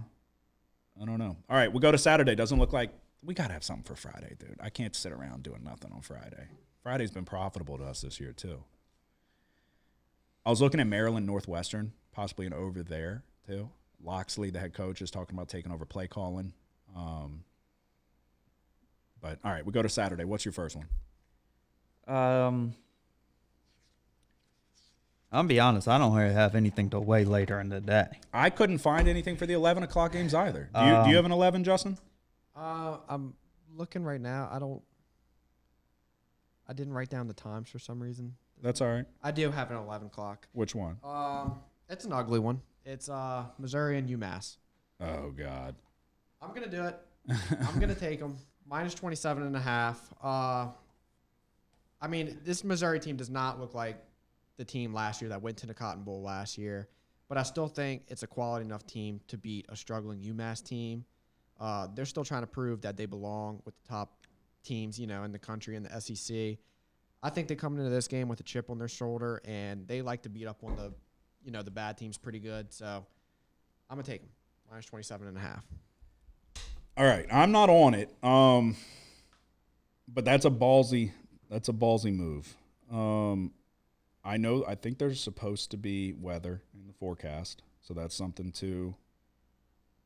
don't know. All right, we'll go to Saturday. Doesn't look like we got to have something for Friday, dude. I can't sit around doing nothing on Friday. Friday's been profitable to us this year too. I was looking at Maryland Northwestern, possibly an over there too. Loxley, the head coach, is talking about taking over play calling. But all right, we go to Saturday. What's your first one? I'm gonna be honest. I don't really have anything till way later in the day. I couldn't find anything for the 11 o'clock games either. Do you have an 11, Justin? I'm looking right now. I didn't write down the times for some reason. That's all right. I do have an 11 o'clock. Which one? It's an ugly one. It's Missouri and UMass. Oh, God. I'm going to do it. I'm going to take them. Minus 27.5. I mean, this Missouri team does not look like the team last year that went to the Cotton Bowl last year. But I still think it's a quality enough team to beat a struggling UMass team. They're still trying to prove that they belong with the top teams, in the country in the SEC. I think they come into this game with a chip on their shoulder, and they like to beat up on the bad teams pretty good. So I'm going to take them. Minus 27.5. All right. I'm not on it. But that's a ballsy move. I think there's supposed to be weather in the forecast, so that's something to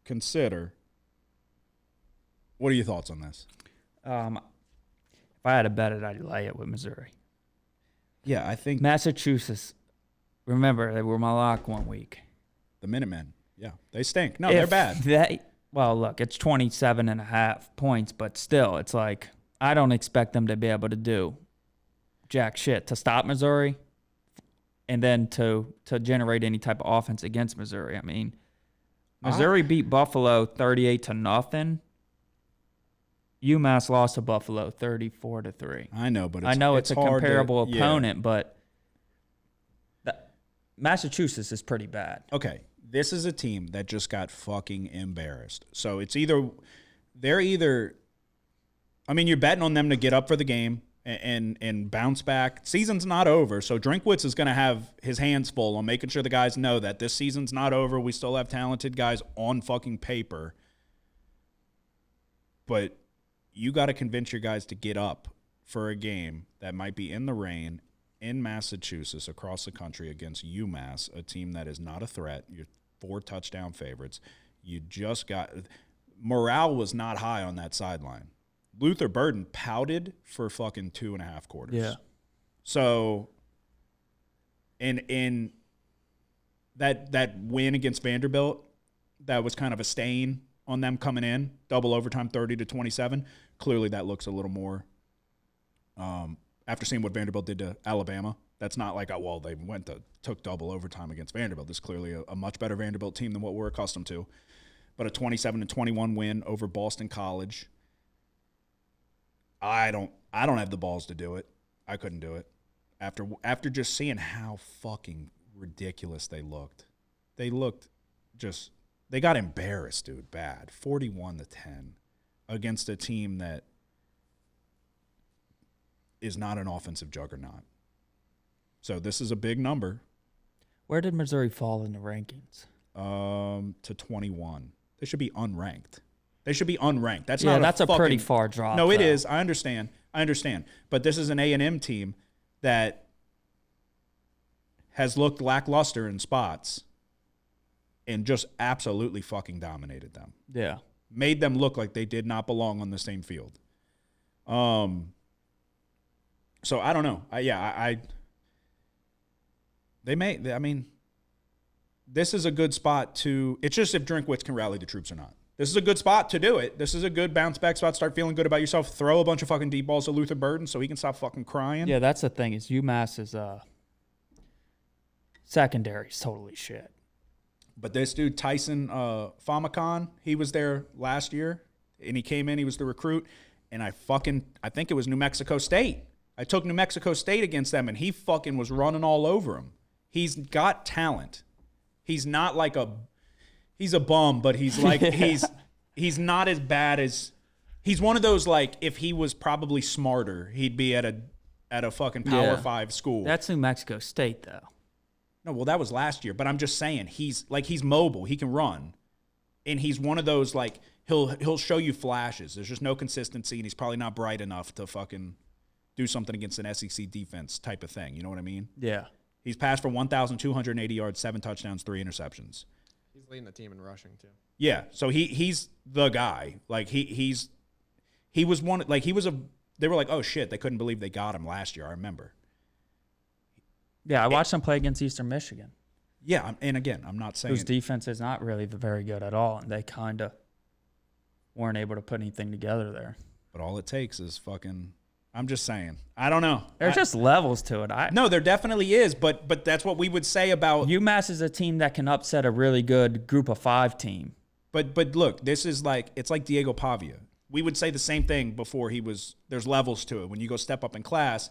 consider. What are your thoughts on this? If I had to bet it, I'd lay it with Missouri. Yeah, I think Massachusetts, remember, they were my lock one week. the Minutemen, yeah, they stink. No, they're bad. Well, look, it's 27.5 points, but still, it's like I don't expect them to be able to do jack shit to stop Missouri and then to generate any type of offense against Missouri. I mean, Missouri beat Buffalo 38-0. UMass lost to Buffalo 34-3. I know, but it's a comparable yeah. opponent, but Massachusetts is pretty bad. Okay, this is a team that just got fucking embarrassed. So it's you're betting on them to get up for the game and bounce back. Season's not over, so Drinkwitz is going to have his hands full on making sure the guys know that this season's not over. We still have talented guys on fucking paper. But you got to convince your guys to get up for a game that might be in the rain in Massachusetts across the country against UMass, a team that is not a threat. You're 4 touchdown favorites. You just got – morale was not high on that sideline. Luther Burden pouted for fucking 2.5 quarters. Yeah. So, in that win against Vanderbilt, that was kind of a stain on them coming in, double overtime 30-27. Clearly that looks a little more after seeing what Vanderbilt did to Alabama. That's not like, they took double overtime against Vanderbilt. This is clearly a much better Vanderbilt team than what we're accustomed to. But a 27-21 win over Boston College. I don't have the balls to do it. I couldn't do it. After just seeing how fucking ridiculous they looked. They got embarrassed, dude, bad. 41-10 against a team that is not an offensive juggernaut. So this is a big number. Where did Missouri fall in the rankings? To 21. They should be unranked. That's a pretty far drop. No, it is. I understand. But this is an A&M team that has looked lackluster in spots and just absolutely fucking dominated them. Yeah. Made them look like they did not belong on the same field. So I don't know. This is a good spot to – it's just if Drinkwitz can rally the troops or not. This is a good spot to do it. This is a good bounce-back spot. Start feeling good about yourself. Throw a bunch of fucking deep balls to Luther Burden so he can stop fucking crying. Yeah, that's the thing is UMass's secondary is totally shit. But this dude, Tyson Famacon, he was there last year, and he came in. He was the recruit, and I think it was New Mexico State. I took New Mexico State against them, and he fucking was running all over him. He's got talent. He's not like he's a bum, but he's like he's not as bad as he's one of those like if he was probably smarter, he'd be at a fucking Power 5 school. That's New Mexico State though. No, well that was last year, but I'm just saying he's mobile, he can run. And he's one of those like he'll show you flashes. There's just no consistency and he's probably not bright enough to fucking do something against an SEC defense type of thing. You know what I mean? Yeah. He's passed for 1,280 yards, 7 touchdowns, 3 interceptions. He's leading the team in rushing too. Yeah, so he's the guy. Like he was one. Like he was a. They were like, oh shit, they couldn't believe they got him last year. I remember. Yeah, I watched him play against Eastern Michigan. Yeah, and again, I'm not saying whose defense is not really very good at all, and they kind of weren't able to put anything together there. But all it takes is fucking. I'm just saying. I don't know. There's just levels to it. No, there definitely is, but that's what we would say about UMass is a team that can upset a really good group of 5 team. But look, this is it's like Diego Pavia. We would say the same thing before there's levels to it. When you go step up in class,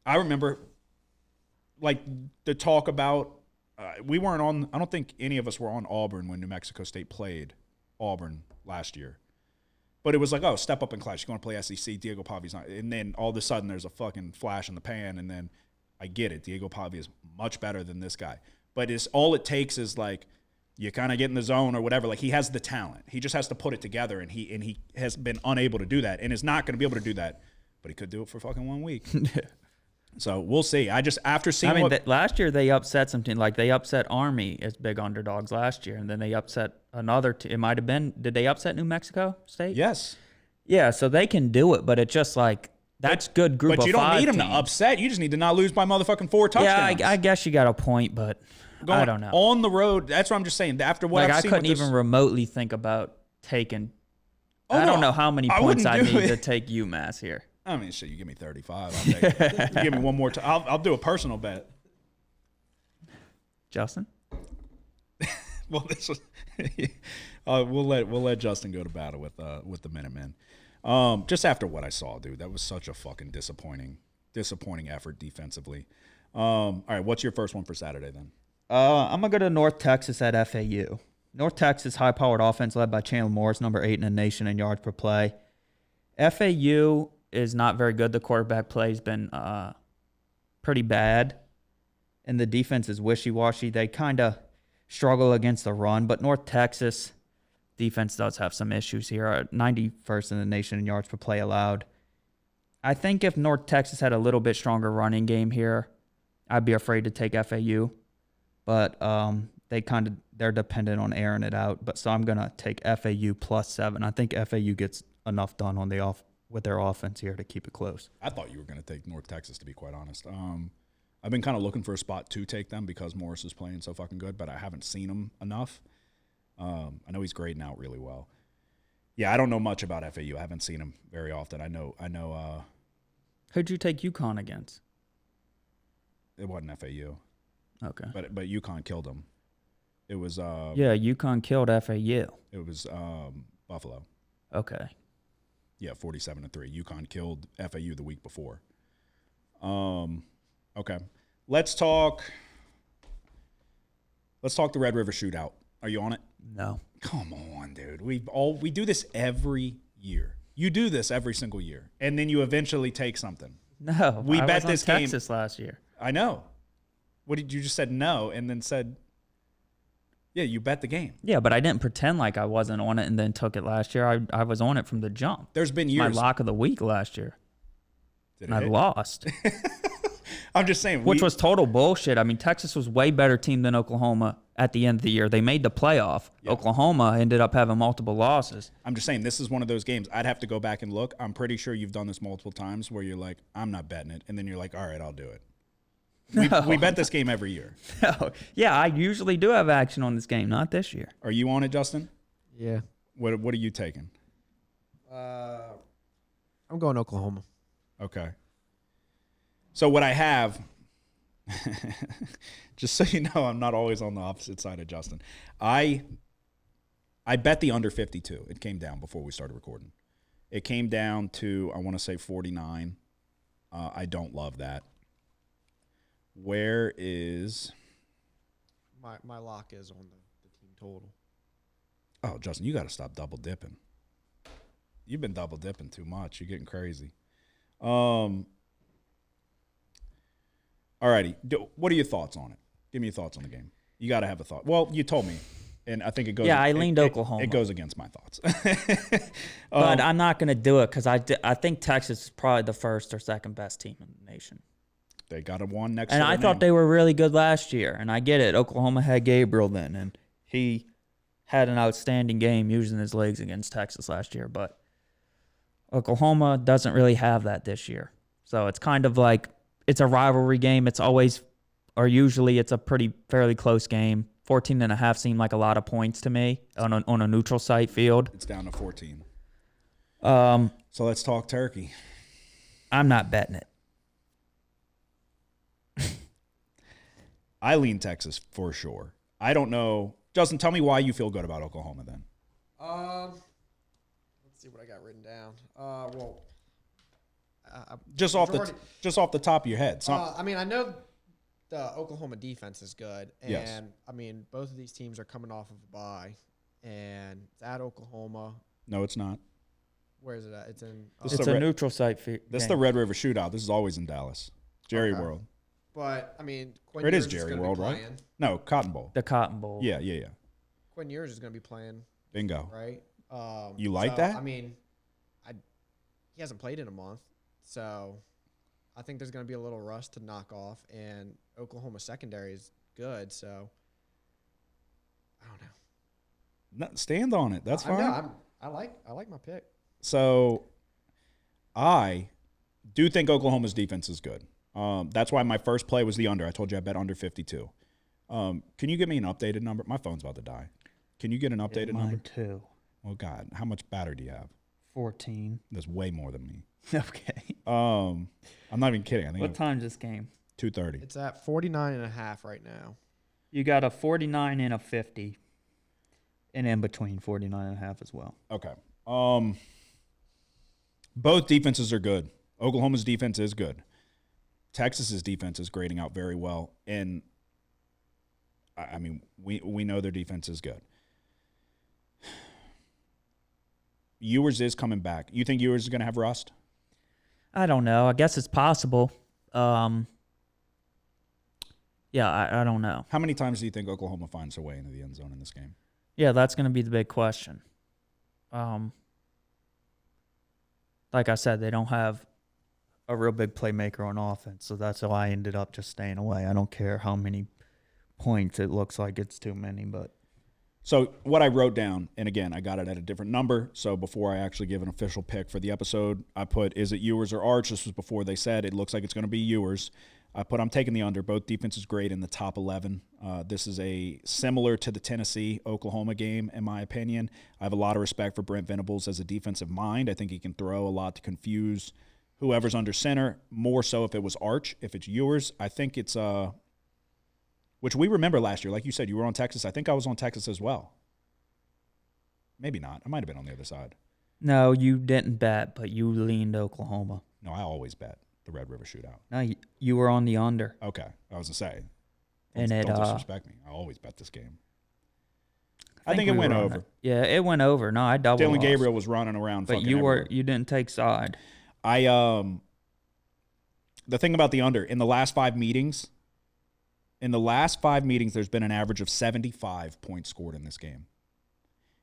I remember like the talk about we weren't on. I don't think any of us were on Auburn when New Mexico State played Auburn last year. But it was like, oh, step up in class. You're going to play SEC. Diego Pavia's not. And then all of a sudden there's a fucking flash in the pan. And then I get it. Diego Pavia is much better than this guy. But all it takes is like you kind of get in the zone or whatever. Like he has the talent. He just has to put it together. And he has been unable to do that and is not going to be able to do that. But he could do it for fucking 1 week. So we'll see. After seeing last year they upset some team. Like they upset Army as big underdogs last year, and then they upset another team. It might have been. Did they upset New Mexico State? Yes. Yeah, so they can do it, but it's just like that's good group of 5 But you don't need them team. to upset. You just need to not lose by motherfucking 4 touchdowns. Yeah, I guess you got a point, but I don't know. On the road, that's what I'm just saying. After what I've seen, I couldn't even remotely think about taking. I don't know how many points I need to take UMass here. I mean, shit, you give me 35. I'll take it. You give me one more time. I'll do a personal bet. Justin? Well, this was we'll let Justin go to battle with the Minutemen. Just after what I saw, dude, that was such a fucking disappointing effort defensively. All right, what's your first one for Saturday then? I'm going to go to North Texas at FAU. North Texas high-powered offense led by Chandler Morris, number 8 in the nation in yards per play. FAU is not very good. The quarterback play has been pretty bad. And the defense is wishy-washy. They kind of struggle against the run, but North Texas defense does have some issues here. 91st in the nation in yards per play allowed. I think if North Texas had a little bit stronger running game here, I'd be afraid to take FAU. But they're dependent on airing it out. But so I'm gonna take FAU +7. I think FAU gets enough done on with their offense here to keep it close. I thought you were going to take North Texas, to be quite honest. I've been kind of looking for a spot to take them because Morris is playing so fucking good, but I haven't seen him enough. I know he's grading out really well. Yeah, I don't know much about FAU. I haven't seen him very often. I know. Who'd you take UConn against? It wasn't FAU. Okay. But UConn killed him. It was yeah, UConn killed FAU. It was Buffalo. Okay. Yeah, 47-3. UConn killed FAU the week before. Okay. Let's talk the Red River Shootout. Are you on it? No. Come on, dude. We do this every year. You do this every single year, and then you eventually take something. No. We I bet was this on game Texas last year. I know. What did you just said no and then said yeah, you bet the game. Yeah, but I didn't pretend like I wasn't on it and then took it last year. I was on it from the jump. There's been years. My lock of the week last year. Did and I lost. I'm just saying. Which was total bullshit. I mean, Texas was way better team than Oklahoma at the end of the year. They made the playoff. Yeah. Oklahoma ended up having multiple losses. I'm just saying this is one of those games. I'd have to go back and look. I'm pretty sure you've done this multiple times where you're like, I'm not betting it. And then you're like, all right, I'll do it. We bet this game every year. No. Yeah, I usually do have action on this game, not this year. Are you on it, Justin? Yeah. What are you taking? I'm going Oklahoma. Okay. So what I have, just so you know, I'm not always on the opposite side of Justin. I bet the under 52. It came down before we started recording. It came down to, I want to say 49. I don't love that. Where is my lock is on the team total. Oh, Justin, you got to stop double dipping. You've been double dipping too much. You're getting crazy. Alrighty. What are your thoughts on it? Give me your thoughts on the game. You got to have a thought. Well, you told me, and I think it goes. Yeah, I leaned Oklahoma. It goes against my thoughts. But I'm not going to do it because I think Texas is probably the first or second best team in the nation. They got a one next. And to I thought they were really good last year, and I get it. Oklahoma had Gabriel then, and he had an outstanding game using his legs against Texas last year. But Oklahoma doesn't really have that this year, so it's kind of like it's a rivalry game. It's always, or usually, it's a fairly close game. 14.5 seemed like a lot of points to me on a neutral site field. It's down to 14. So let's talk turkey. I'm not betting it. I lean Texas for sure. I don't know. Justin, tell me why you feel good about Oklahoma then. Let's see what I got written down. Just off the top of your head. I mean, I know the Oklahoma defense is good, and yes. I mean, both of these teams are coming off of a bye, and it's at Oklahoma. No, it's not. Where is it at? It's in. It's a neutral site. This is the Red River Shootout. This is always in Dallas, Jerry World. But, I mean, Quinn it Ewers is Jerry is World, right? No, Cotton Bowl. The Cotton Bowl. Yeah. Quinn Ewers is going to be playing. Bingo. Right? You like that? I mean, he hasn't played in a month, so I think there's going to be a little rust to knock off, and Oklahoma secondary is good, so I don't know. No, stand on it. That's fine. I like my pick. So I do think Oklahoma's defense is good. That's why my first play was the under. I told you I bet under 52. Can you give me an updated number? My phone's about to die. Can you get an updated number? Mine too. Oh, God. How much battery do you have? 14. That's way more than me. Okay. I'm not even kidding. I think What time's this game? 2:30. It's at 49.5 right now. You got a 49 and a 50. And in between 49.5 as well. Okay. Both defenses are good. Oklahoma's defense is good. Texas's defense is grading out very well, and I mean we know their defense is good. Ewers is coming back. You think Ewers is going to have rust? I don't know. I guess it's possible. Yeah, I don't know. How many times do you think Oklahoma finds their way into the end zone in this game? Yeah, that's going to be the big question. Like I said, they don't have A real big playmaker on offense, so that's why I ended up just staying away. I don't care how many points it looks like it's too many, but So what I wrote down, and again, I got it at a different number, so before I actually give an official pick for the episode, I put, is it Ewers or Arch? This was before they said. It looks like it's going to be Ewers. I put, I'm taking the under. Both defenses great in the top 11. This is a similar to the Tennessee-Oklahoma game, in my opinion. I have a lot of respect for Brent Venables as a defensive mind. I think he can throw a lot to confuse whoever's under center, more so if it was Arch. If it's Ewers, I think it's which we remember last year. Like you said, you were on Texas. I think I was on Texas as well. Maybe not. I might have been on the other side. no, you didn't bet, but you leaned Oklahoma. No, I always bet the Red River Shootout. No, you were on the under. Okay, I was going to say. And Don't it, disrespect me. I always bet this game. I think it we went were on over. it. Yeah, it went over. No, I double Dylan lost. Gabriel was running around. But fucking you everywhere. you didn't take side. The thing about the under, in the last five meetings, there's been an average of 75 points scored in this game.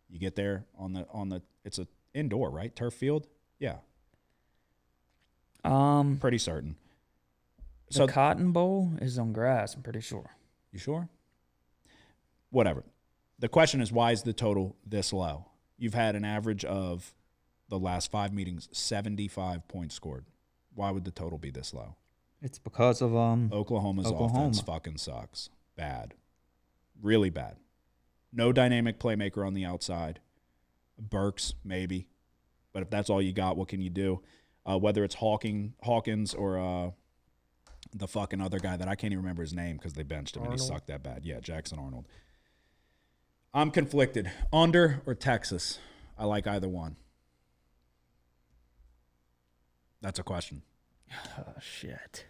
You get there on the it's a indoor, right? Turf field? Yeah. Pretty certain. The Cotton Bowl is on grass, I'm pretty sure. You sure? Whatever. The question is, why is the total this low? You've had an average of the last five meetings, 75 points scored. Why would the total be this low? It's because of Oklahoma's offense fucking sucks. Bad. Really bad. No dynamic playmaker on the outside. Burks, maybe. But if that's all you got, what can you do? Whether it's Hawkins or the fucking other guy that I can't even remember his name because they benched him and he sucked that bad. Yeah, Jackson Arnold. I'm conflicted. Under or Texas? I like either one. That's a question. oh shit.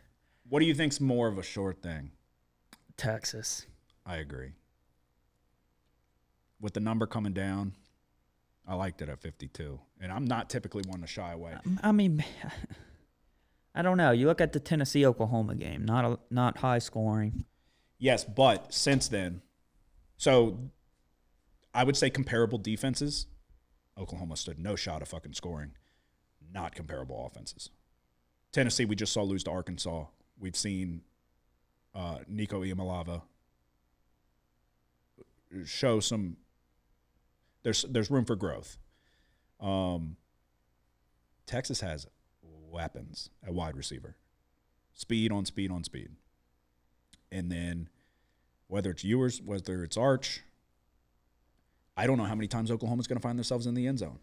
What do you think's more of a short thing? Texas. I agree. With the number coming down, I liked it at 52. And I'm not typically one to shy away. I mean, I don't know. You look at the Tennessee-Oklahoma game, not high scoring. Yes, but since then, so I would say comparable defenses, Oklahoma stood no shot of fucking scoring. Not comparable offenses. Tennessee, we just saw lose to Arkansas. We've seen Nico Iamaleava show some. There's room for growth. Texas has weapons at wide receiver, speed on speed on speed, and then whether it's Ewers, whether it's Arch, I don't know how many times Oklahoma's going to find themselves in the end zone.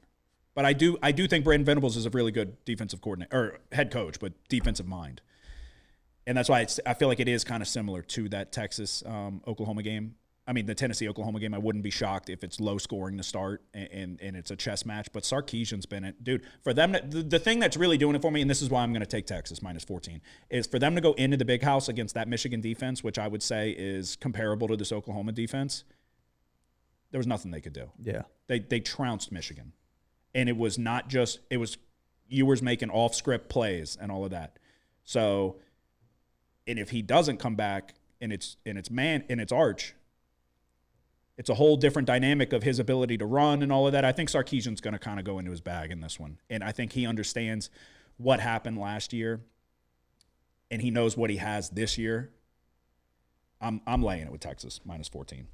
But I do think Brandon Venables is a really good defensive coordinator or head coach, but defensive mind. And that's why I feel like it is kind of similar to that Texas Oklahoma game. I mean, the Tennessee Oklahoma game, I wouldn't be shocked if it's low scoring to start and it's a chess match. But Sarkisian's been it. Dude, for them, the thing that's really doing it for me, and this is why I'm going to take Texas minus 14, is for them to go into the big house against that Michigan defense, which I would say is comparable to this Oklahoma defense. There was nothing they could do. Yeah. They trounced Michigan. And it was not just – it was Ewers making off-script plays and all of that. So – and if he doesn't come back and it's Arch, it's a whole different dynamic of his ability to run and all of that. I think Sarkisian's going to kind of go into his bag in this one. And I think he understands what happened last year and he knows what he has this year. I'm laying it with Texas minus 14.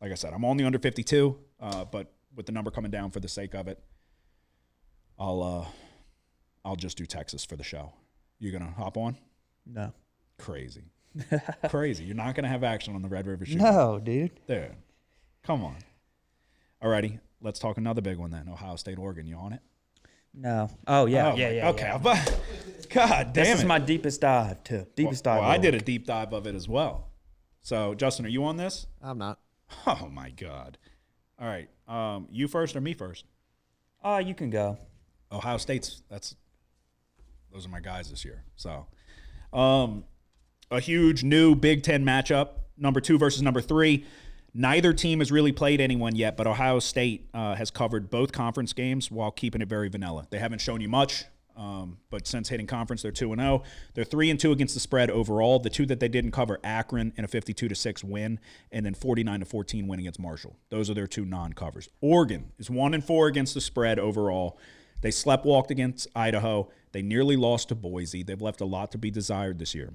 Like I said, I'm on the under 52, but with the number coming down for the sake of it, I'll just do Texas for the show. You going to hop on? No. Crazy. You're not going to have action on the Red River Shootout. No, dude. Dude, come on. Alrighty, let's talk another big one then. Ohio State, Oregon. You on it? No. Oh, yeah. Oh, yeah. Okay. Yeah. God damn This it. is my deepest dive, too. Deepest dive. Well, I did a deep dive of it as well. So, Justin, are you on this? I'm not. Oh, my God. All right. You first or me first? You can go. Ohio State's, those are my guys this year. So, a huge new Big Ten matchup, number 2 versus number 3. Neither team has really played anyone yet, but Ohio State has covered both conference games while keeping it very vanilla. They haven't shown you much. But since hitting conference, they're 2-0. They're 3-2 against the spread overall. The two that they didn't cover, Akron in a 52-6 win, and then 49-14 win against Marshall. Those are their two non-covers. Oregon is 1-4 against the spread overall. They sleptwalked against Idaho. They nearly lost to Boise. They've left a lot to be desired this year.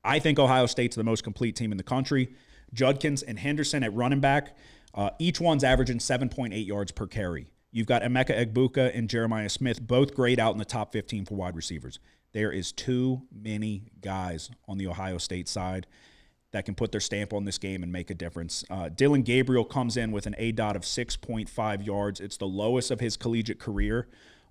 I think Ohio State's the most complete team in the country. Judkins and Henderson at running back, each one's averaging 7.8 yards per carry. You've got Emeka Egbuka and Jeremiah Smith, both grade out in the top 15 for wide receivers. There is too many guys on the Ohio State side that can put their stamp on this game and make a difference. Dylan Gabriel comes in with an ADOT of 6.5 yards. It's the lowest of his collegiate career.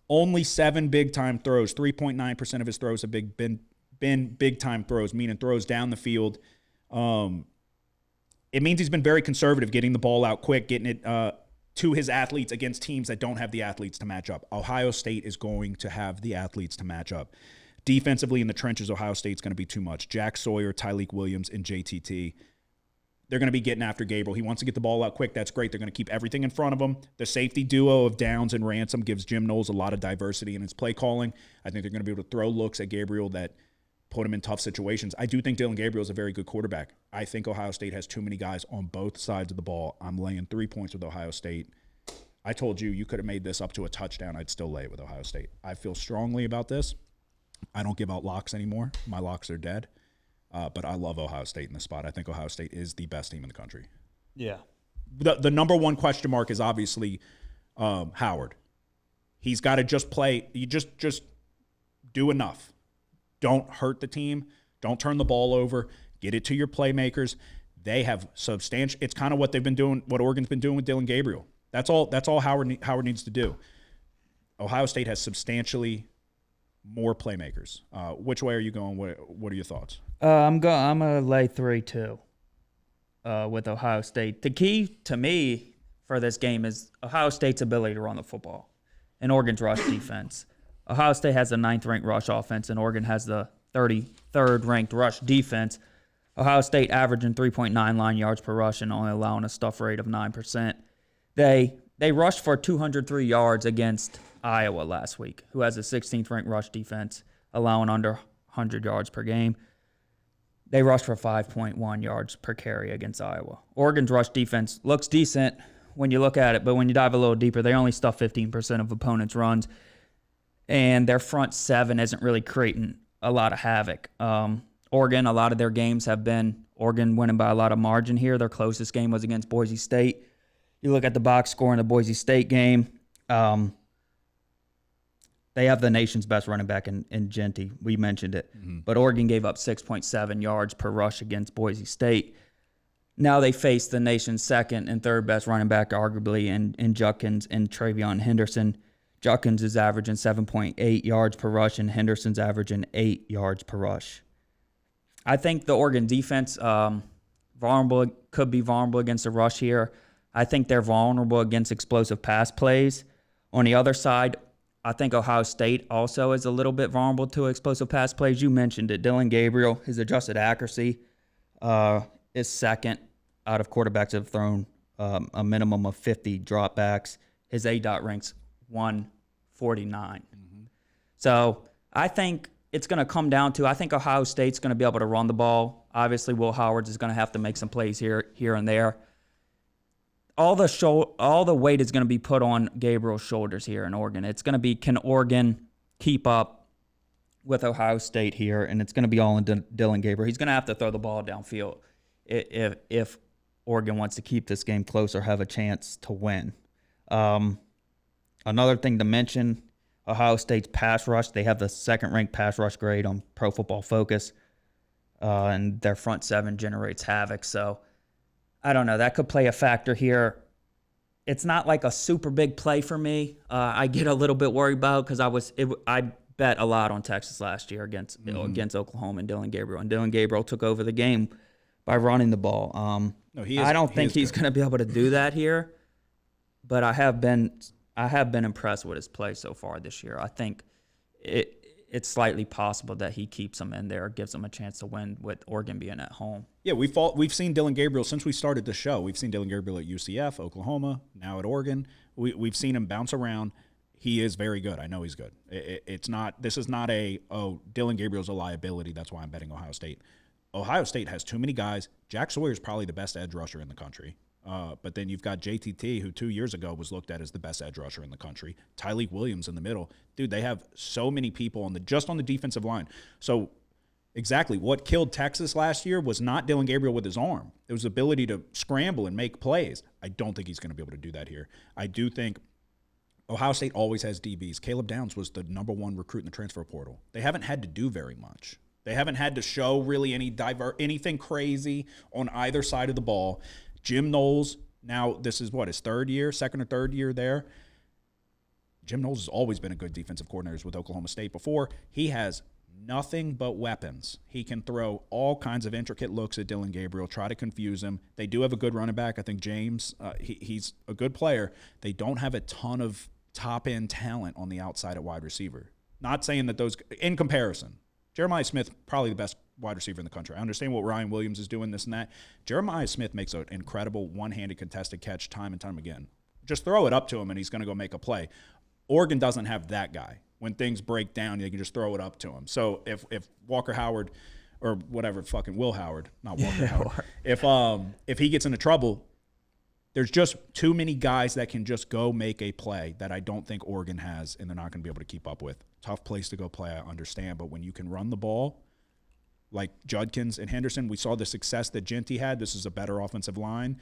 Only 7 big-time throws. 3.9% of his throws have been big-time throws, meaning throws down the field. It means he's been very conservative, getting the ball out quick, getting it to his athletes against teams that don't have the athletes to match up. Ohio State is going to have the athletes to match up. Defensively in the trenches, Ohio State's going to be too much. Jack Sawyer, Tyleek Williams, and JTT, they're going to be getting after Gabriel. He wants to get the ball out quick. That's great. They're going to keep everything in front of him. The safety duo of Downs and Ransom gives Jim Knowles a lot of diversity in his play calling. I think they're going to be able to throw looks at Gabriel that put him in tough situations. I do think Dylan Gabriel is a very good quarterback. I think Ohio State has too many guys on both sides of the ball. I'm laying 3 points with Ohio State. I told you could have made this up to a touchdown. I'd still lay it with Ohio State. I feel strongly about this. I don't give out locks anymore. My locks are dead. But I love Ohio State in this spot. I think Ohio State is the best team in the country. Yeah. The number one question mark is obviously Howard. He's got to just play. You just do enough. Don't hurt the team. Don't turn the ball over. Get it to your playmakers. They have substantial. It's kind of what they've been doing, what Oregon's been doing with Dylan Gabriel. That's all Howard needs to do. Ohio State has substantially more playmakers. Which way are you going? What are your thoughts? I'm gonna lay 3 too. With Ohio State. The key to me for this game is Ohio State's ability to run the football and Oregon's rush defense. Ohio State has the 9th ranked rush offense and Oregon has the 33rd ranked rush defense. Ohio State averaging 3.9 line yards per rush and only allowing a stuff rate of 9%. They rushed for 203 yards against Iowa last week, who has a 16th ranked rush defense, allowing under 100 yards per game. They rushed for 5.1 yards per carry against Iowa. Oregon's rush defense looks decent when you look at it, but when you dive a little deeper, they only stuff 15% of opponents' runs, and their front 7 isn't really creating a lot of havoc. Oregon, a lot of their games have been Oregon winning by a lot of margin here. Their closest game was against Boise State. You look at the box score in the Boise State game, they have the nation's best running back in Genty. We mentioned it. Mm-hmm. But Oregon gave up 6.7 yards per rush against Boise State. Now they face the nation's 2nd and 3rd best running back, arguably, in Judkins and Travion Henderson. Judkins is averaging 7.8 yards per rush, and Henderson's averaging 8 yards per rush. I think the Oregon defense could be vulnerable against the rush here. I think they're vulnerable against explosive pass plays. On the other side, I think Ohio State also is a little bit vulnerable to explosive pass plays. You mentioned it. Dylan Gabriel, his adjusted accuracy is 2nd out of quarterbacks that have thrown a minimum of 50 dropbacks. His ADOT ranks 149. Mm-hmm. So I think it's going to come down to, I think Ohio State's going to be able to run the ball. Obviously, Will Howard is going to have to make some plays here and there. All the weight is going to be put on Gabriel's shoulders here in Oregon. It's going to be, can Oregon keep up with Ohio State here? And it's going to be all in Dylan Gabriel. He's going to have to throw the ball downfield if Oregon wants to keep this game close or have a chance to win. Another thing to mention, Ohio State's pass rush. They have the 2nd-ranked pass rush grade on Pro Football Focus, and their front 7 generates havoc. So I don't know. That could play a factor here. It's not like a super big play for me. I get a little bit worried about because I bet a lot on Texas last year against Oklahoma and Dylan Gabriel. And Dylan Gabriel took over the game by running the ball. I don't think he's going to be able to do that here. But I have been impressed with his play so far this year. I think it's slightly possible that he keeps them in there, gives them a chance to win with Oregon being at home. Yeah, we've seen Dylan Gabriel since we started the show. We've seen Dylan Gabriel at UCF, Oklahoma, now at Oregon. We've seen him bounce around. he is very good. I know he's good. It's not. This is not Dylan Gabriel's a liability. That's why I'm betting Ohio State. Ohio State has too many guys. Jack Sawyer's probably the best edge rusher in the country. But then you've got JTT, who 2 years ago was looked at as the best edge rusher in the country. Tyleek Williams in the middle. Dude, they have so many people just on the defensive line. So exactly what killed Texas last year was not Dylan Gabriel with his arm. It was the ability to scramble and make plays. I don't think he's going to be able to do that here. I do think Ohio State always has DBs. Caleb Downs was the number 1 recruit in the transfer portal. They haven't had to do very much. They haven't had to show really anything crazy on either side of the ball. Jim Knowles, now this is his second or third year there. Jim Knowles has always been a good defensive coordinator with Oklahoma State before. He has nothing but weapons. He can throw all kinds of intricate looks at Dylan Gabriel, try to confuse him. They do have a good running back. I think James, he's a good player. They don't have a ton of top-end talent on the outside at wide receiver. Not saying that those, in comparison, Jeremiah Smith, probably the best wide receiver in the country. I understand what Ryan Williams is doing, this and that. Jeremiah Smith makes an incredible one-handed contested catch time and time again. Just throw it up to him, and he's going to go make a play. Oregon doesn't have that guy. When things break down, they can just throw it up to him. So if Walker Howard or whatever, fucking Will Howard, not Walker Howard, if he gets into trouble, there's just too many guys that can just go make a play that I don't think Oregon has, and they're not going to be able to keep up with. Tough place to go play, I understand. But when you can run the ball, like Judkins and Henderson, we saw the success that Ginty had. This is a better offensive line.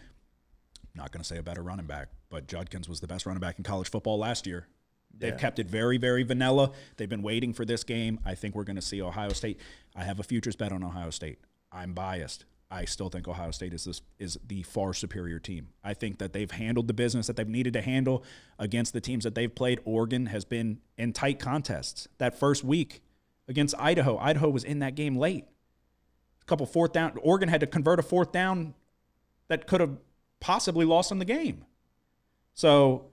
I'm not going to say a better running back, but Judkins was the best running back in college football last year. They've kept it very, very vanilla. They've been waiting for this game. I think we're going to see Ohio State. I have a futures bet on Ohio State. I'm biased. I still think Ohio State is the far superior team. I think that they've handled the business that they've needed to handle against the teams that they've played. Oregon has been in tight contests. That first week against Idaho was in that game late. A couple fourth down. Oregon had to convert a fourth down that could have possibly lost them the game. So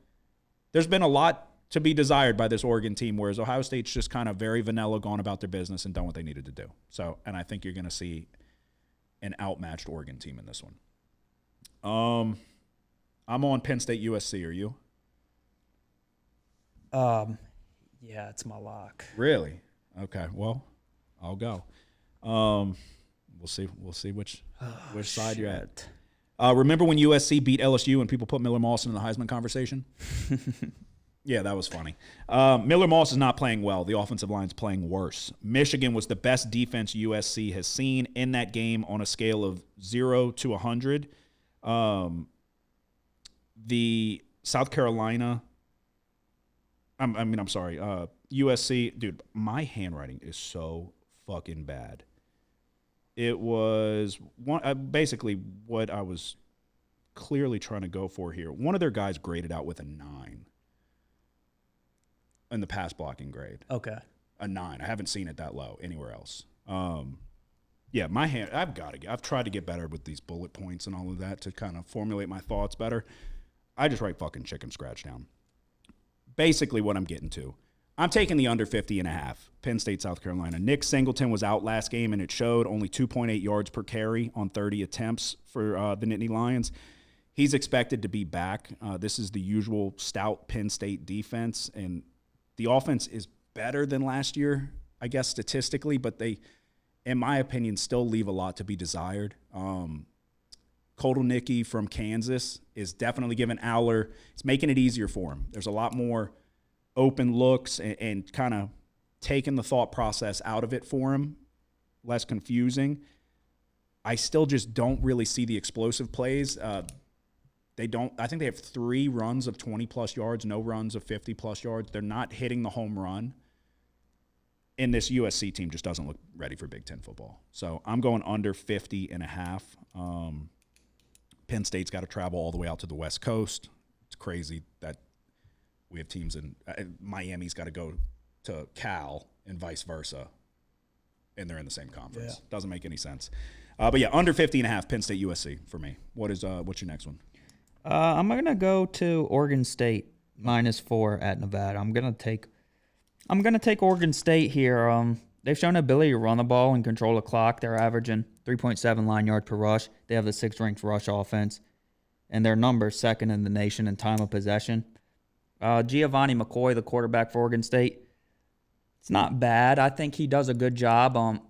there's been a lot to be desired by this Oregon team, whereas Ohio State's just kind of very vanilla, gone about their business and done what they needed to do. So, and I think you're going to see an outmatched Oregon team in this one. I'm on Penn State USC. Are you? Yeah, it's my lock. Really? Okay. Well, I'll go. We'll see which side you're at. Remember when USC beat LSU and people put Miller Moss in the Heisman conversation? Yeah, that was funny. Miller Moss is not playing well. The offensive line's playing worse. Michigan was the best defense USC has seen in that game on a scale of 0 to 100. The South Carolina, I'm sorry, USC, dude, my handwriting is so fucking bad. It was basically what I was clearly trying to go for here. One of their guys graded out with a 9. In the pass blocking grade. Okay. A 9. I haven't seen it that low anywhere else. Yeah, my hand, I've tried to get better with these bullet points and all of that to kind of formulate my thoughts better. I just write fucking chicken scratch down. Basically what I'm getting to. I'm taking the under 50.5. Penn State, South Carolina. Nick Singleton was out last game, and it showed only 2.8 yards per carry on 30 attempts for the Nittany Lions. He's expected to be back. This is the usual stout Penn State defense, and the offense is better than last year, I guess, statistically, but they, in my opinion, still leave a lot to be desired. Kotelnicki from Kansas is definitely giving Aller, it's making it easier for him. There's a lot more open looks and kind of taking the thought process out of it for him, less confusing. I still just don't really see the explosive plays. I think they have 3 runs of 20-plus yards, no runs of 50-plus yards. They're not hitting the home run. And this USC team just doesn't look ready for Big Ten football. So I'm going under 50.5. Penn State's got to travel all the way out to the West Coast. It's crazy that we have teams in Miami's got to go to Cal and vice versa, and they're in the same conference. Yeah. Doesn't make any sense. But yeah, under 50.5, Penn State USC for me. What's your next one? I'm going to go to Oregon State -4 at Nevada. I'm going to take Oregon State here. They've shown ability to run the ball and control the clock. They're averaging 3.7 line yards per rush. They have the 6th ranked rush offense, and their number 2nd in the nation in time of possession. Giovanni McCoy, the quarterback for Oregon State, it's not bad. I think he does a good job on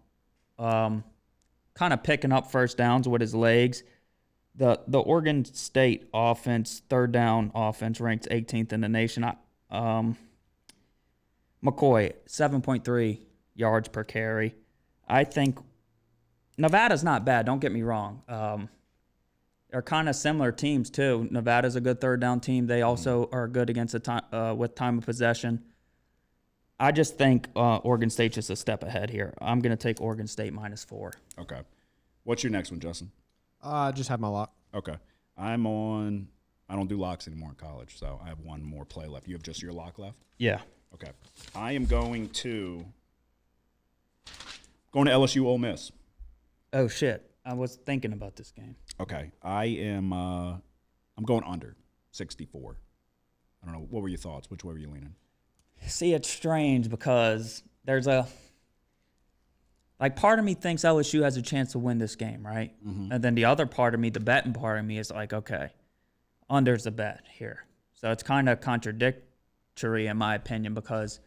kind of picking up first downs with his legs. The Oregon State offense, third down offense, ranks 18th in the nation. McCoy, 7.3 yards per carry. I think Nevada's not bad. Don't get me wrong. They're kind of similar teams too. Nevada's a good third down team. They also are good against with time of possession. I just think Oregon State's just a step ahead here. I'm going to take Oregon State -4. Okay. What's your next one, Justin? I just have my lock. Okay. I don't do locks anymore in college, so I have one more play left. You have just your lock left? Yeah. Okay. I am going to LSU Ole Miss. Oh, shit. I was thinking about this game. Okay. I'm going under 64. I don't know. What were your thoughts? Which way were you leaning? See, it's strange because there's part of me thinks LSU has a chance to win this game, right? Mm-hmm. And then the other part of me, the betting part of me, is like, okay, under's the bet here. So it's kind of contradictory in my opinion because,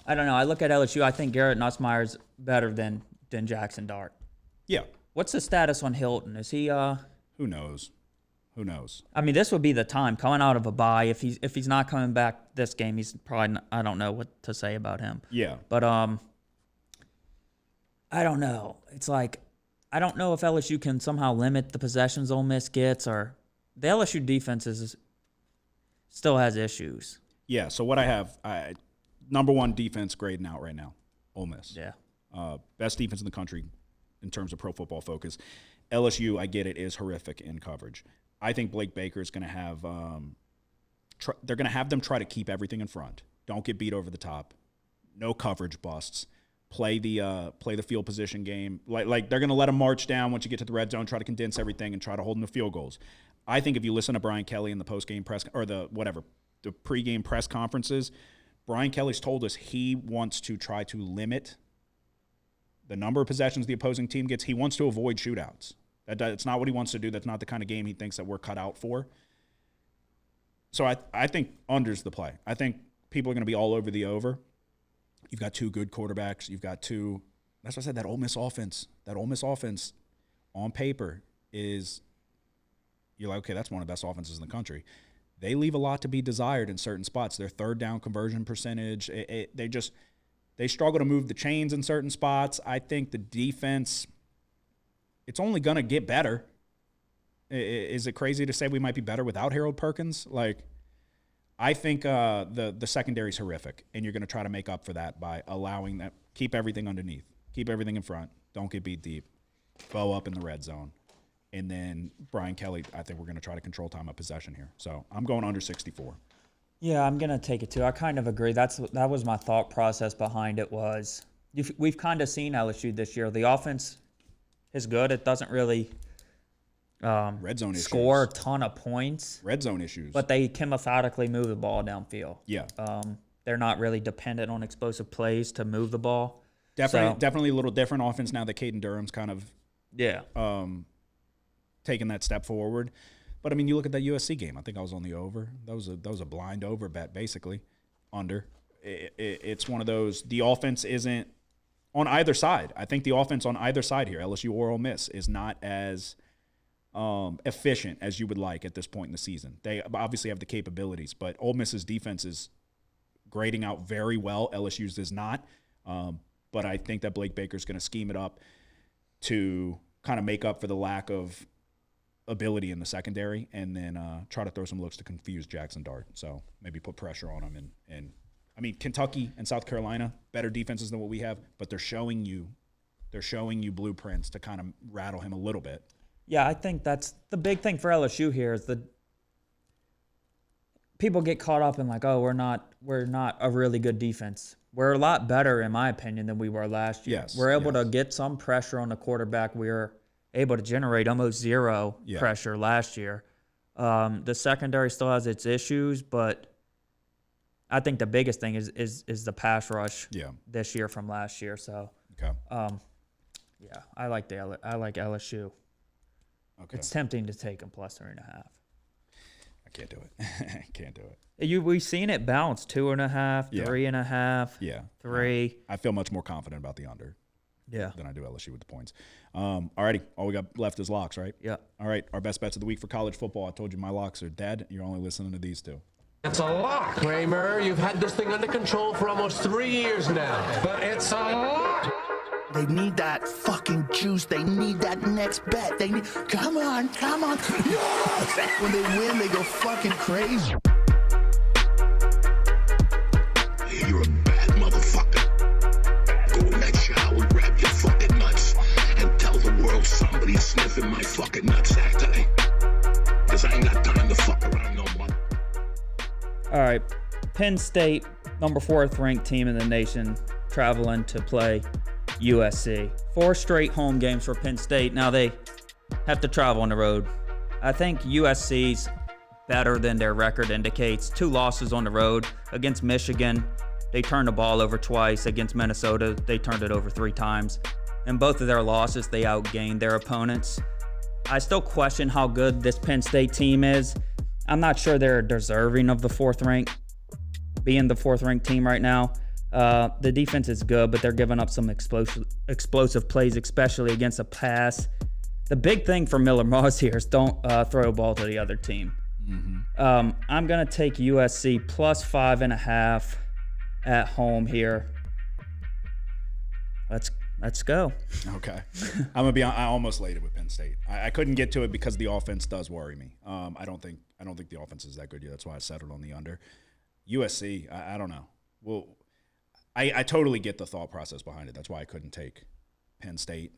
I don't know, I look at LSU, I think Garrett Nussmeier's better than Jackson Dart. Yeah. What's the status on Hilton? Is he Who knows? Who knows? I mean, this would be the time coming out of a bye. If he's not coming back this game, he's probably I don't know what to say about him. Yeah. But I don't know. It's like I don't know if LSU can somehow limit the possessions Ole Miss gets, or the LSU defense still has issues. Yeah. So what I have, number one defense grading out right now, Ole Miss. Yeah. Best defense in the country in terms of Pro Football Focus. LSU, I get it, is horrific in coverage. I think Blake Baker is going to have they're going to have them try to keep everything in front. Don't get beat over the top. No coverage busts. Play the field position game. Like they're going to let them march down once you get to the red zone, try to condense everything and try to hold them to field goals. I think if you listen to Brian Kelly in the post-game press or the pre-game press conferences, Brian Kelly's told us he wants to try to limit the number of possessions the opposing team gets. He wants to avoid shootouts. That's not what he wants to do. That's not the kind of game he thinks that we're cut out for. So I think under's the play. I think people are going to be all over the over. You've got two good quarterbacks. You've got two. That's what I said, that Ole Miss offense on paper is – you're like, okay, that's one of the best offenses in the country. They leave a lot to be desired in certain spots. Their third down conversion percentage, they struggle to move the chains in certain spots. I think the defense – it's only going to get better. Is it crazy to say we might be better without Harold Perkins? Like, I think the secondary is horrific, and you're going to try to make up for that by allowing that. Keep everything underneath. Keep everything in front. Don't get beat deep. Bow up in the red zone. And then Brian Kelly, I think we're going to try to control time of possession here. So I'm going under 64. Yeah, I'm going to take it too. I kind of agree. That was my thought process behind it was we've kind of seen LSU this year. The offense is good. It doesn't really red zone score a ton of points. Red zone issues. But they can methodically move the ball downfield. Yeah. They're not really dependent on explosive plays to move the ball. Definitely a little different offense now that Caden Durham's kind of taking that step forward. But, I mean, you look at that USC game. I think I was on the over. That was a blind over bet, basically, under. It's one of those – the offense isn't – on either side. I think the offense on either side here, LSU or Ole Miss, is not as efficient as you would like at this point in the season. They obviously have the capabilities, but Ole Miss's defense is grading out very well. LSU's is not. But I think that Blake Baker's going to scheme it up to kind of make up for the lack of ability in the secondary and then try to throw some looks to confuse Jackson Dart. So maybe put pressure on him and I mean, Kentucky and South Carolina, better defenses than what we have, but they're showing you blueprints to kind of rattle him a little bit. Yeah, I think that's the big thing for LSU here is people get caught up in like, oh, we're not a really good defense. We're a lot better, in my opinion, than we were last year. Yes, we're able to get some pressure on the quarterback. We were able to generate almost zero pressure last year. The secondary still has its issues, but I think the biggest thing is the pass rush this year from last year. So, I like LSU. Okay. It's tempting to take them +3.5. I can't do it. Can't do it. We've seen it bounce 2.5, Yeah. 3.5, Yeah. 3. I feel much more confident about the under Yeah. than I do LSU with the points. Alrighty, all we got left is locks, right? Yeah. All right, our best bets of the week for college football. I told you my locks are dead. You're only listening to these two. It's a lock, Kramer. You've had this thing under control for almost 3 years now. But it's a lock. They need that fucking juice. They need that next bet. They need, come on. Yes! When they win, they go fucking crazy. You're a bad motherfucker. Go in that shower, grab your fucking nuts, and tell the world somebody's sniffing my fucking nutsack today. Because I ain't got time to fuck around no more. All right. Penn State, number 4th ranked team in the nation, traveling to play USC. 4 straight home games for Penn State. Now they have to travel on the road. I think USC's better than their record indicates. 2 losses on the road. Against Michigan, they turned the ball over twice. Against Minnesota, they turned it over 3 times. In both of their losses, they outgained their opponents. I still question how good this Penn State team is. I'm not sure they're deserving of the 4th rank, being the 4th ranked team right now. The defense is good, but they're giving up some explosive plays, especially against a pass. The big thing for Miller Moss here is don't throw a ball to the other team. Mm-hmm. I'm going to take USC plus 5.5 at home here. Let's go. Okay. I almost laid it with Penn State. I couldn't get to it because the offense does worry me. I don't think the offense is that good yet. That's why I settled on the under. USC, I don't know. Well, I totally get the thought process behind it. That's why I couldn't take Penn State.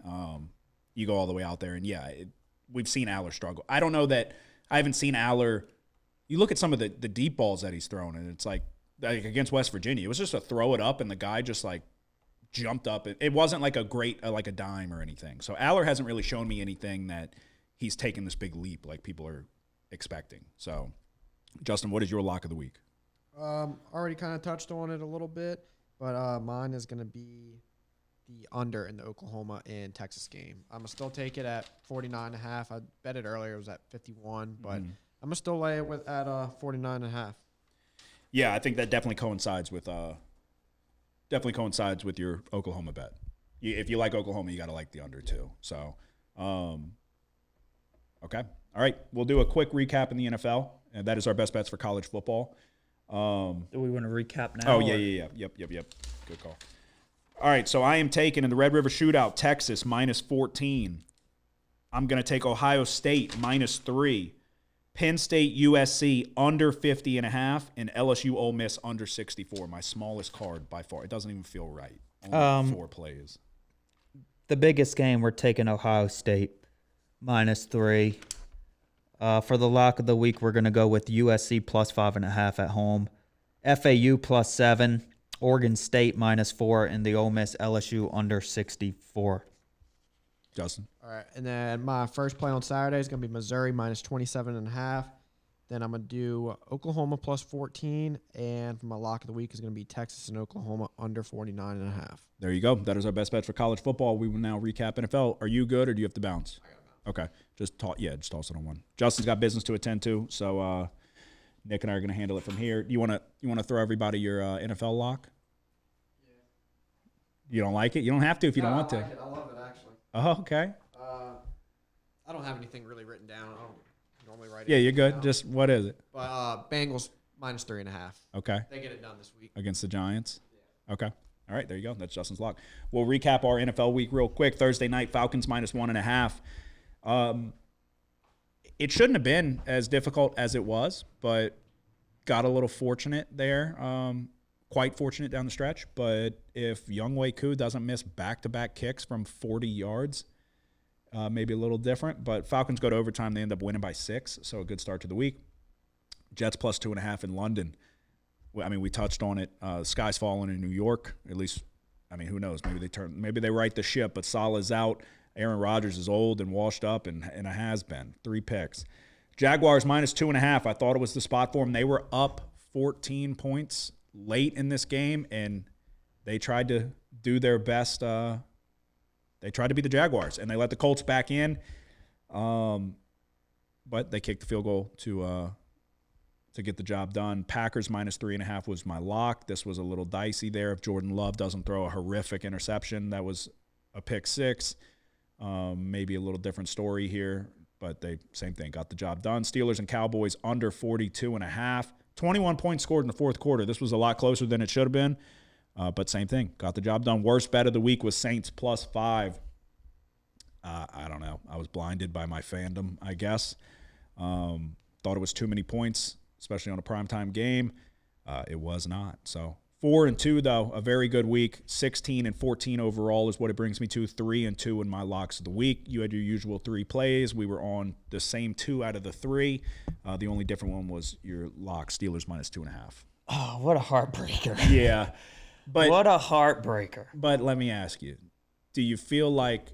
You go all the way out there, and we've seen Aller struggle. I don't know that I haven't seen Aller. You look at some of the deep balls that he's thrown, and it's like against West Virginia, it was just a throw it up, and the guy just like jumped up. It wasn't like a great like a dime or anything. So Aller hasn't really shown me anything that he's taken this big leap like people are expecting. So, Justin, what is your lock of the week? Already kind of touched on it a little bit, but mine is going to be the under in the Oklahoma and Texas game. I'm going to still take it at 49.5. I bet it earlier. It was at 51, but I'm going to still lay it at 49.5. Yeah, I think that definitely coincides with your Oklahoma bet. If you like Oklahoma, you got to like the under too. So, okay. All right. We'll do a quick recap in the NFL, and that is our best bets for college football. Do we want to recap now? Oh, yeah. Yep. Good call. All right, so I am taking in the Red River Shootout, Texas, -14. I'm going to take Ohio State, -3. Penn State, USC, under 50.5. And LSU, Ole Miss, under 64. My smallest card by far. It doesn't even feel right. Only 4 plays. The biggest game, we're taking Ohio State, -3. For the lock of the week, we're going to go with USC plus 5.5 at home. FAU plus 7. Oregon State -4, and the Ole Miss LSU under 64. Justin. All right, and then my first play on Saturday is going to be Missouri -27.5. Then I'm going to do Oklahoma plus 14, and for my lock of the week is going to be Texas and Oklahoma under 49.5. There you go. That is our best bet for college football. We will now recap NFL. Are you good, or do you have to bounce? I got to bounce. Okay, just toss it on one. Justin's got business to attend to, so Nick and I are going to handle it from here. You want to throw everybody your NFL lock? Yeah. You don't like it? You don't have to if you don't want to. I like it. I love it, actually. Oh, okay. I don't have anything really written down. I don't normally write it. Yeah, you're good. down. Just what is it? But Bengals -3.5. Okay. They get it done this week. Against the Giants? Yeah. Okay. All right, there you go. That's Justin's lock. We'll recap our NFL week real quick. Thursday night, Falcons -1.5. It shouldn't have been as difficult as it was, but got a little fortunate there. Quite fortunate down the stretch. But if Younghoe Koo doesn't miss back-to-back kicks from 40 yards, maybe a little different. But Falcons go to overtime. They end up winning by 6, so a good start to the week. Jets plus 2.5 in London. I mean, we touched on it. Sky's falling in New York. At least, I mean, who knows? Maybe they right the ship. But Salah's out. Aaron Rodgers is old and washed up and a has-been. 3 picks. Jaguars -2.5. I thought it was the spot for them. They were up 14 points late in this game, and they tried to do their best. They tried to beat the Jaguars, and they let the Colts back in. But they kicked the field goal to to get the job done. Packers minus 3.5 was my lock. This was a little dicey there. If Jordan Love doesn't throw a horrific interception, that was a pick six. Maybe a little different story here, but same thing, got the job done. Steelers and Cowboys under 42.5. 21 points scored in the fourth quarter. This was a lot closer than it should have been, but same thing, got the job done. Worst bet of the week was Saints plus 5. I don't know. I was blinded by my fandom, I guess. Thought it was too many points, especially on a primetime game. It was not. So 4-2, though, a very good week. 16-14 overall is what it brings me to. 3-2 in my locks of the week. You had your usual 3 plays. We were on the same 2 out of the 3. The only different one was your lock, Steelers minus 2.5. Oh, what a heartbreaker. Yeah. But what a heartbreaker. But let me ask you, do you feel like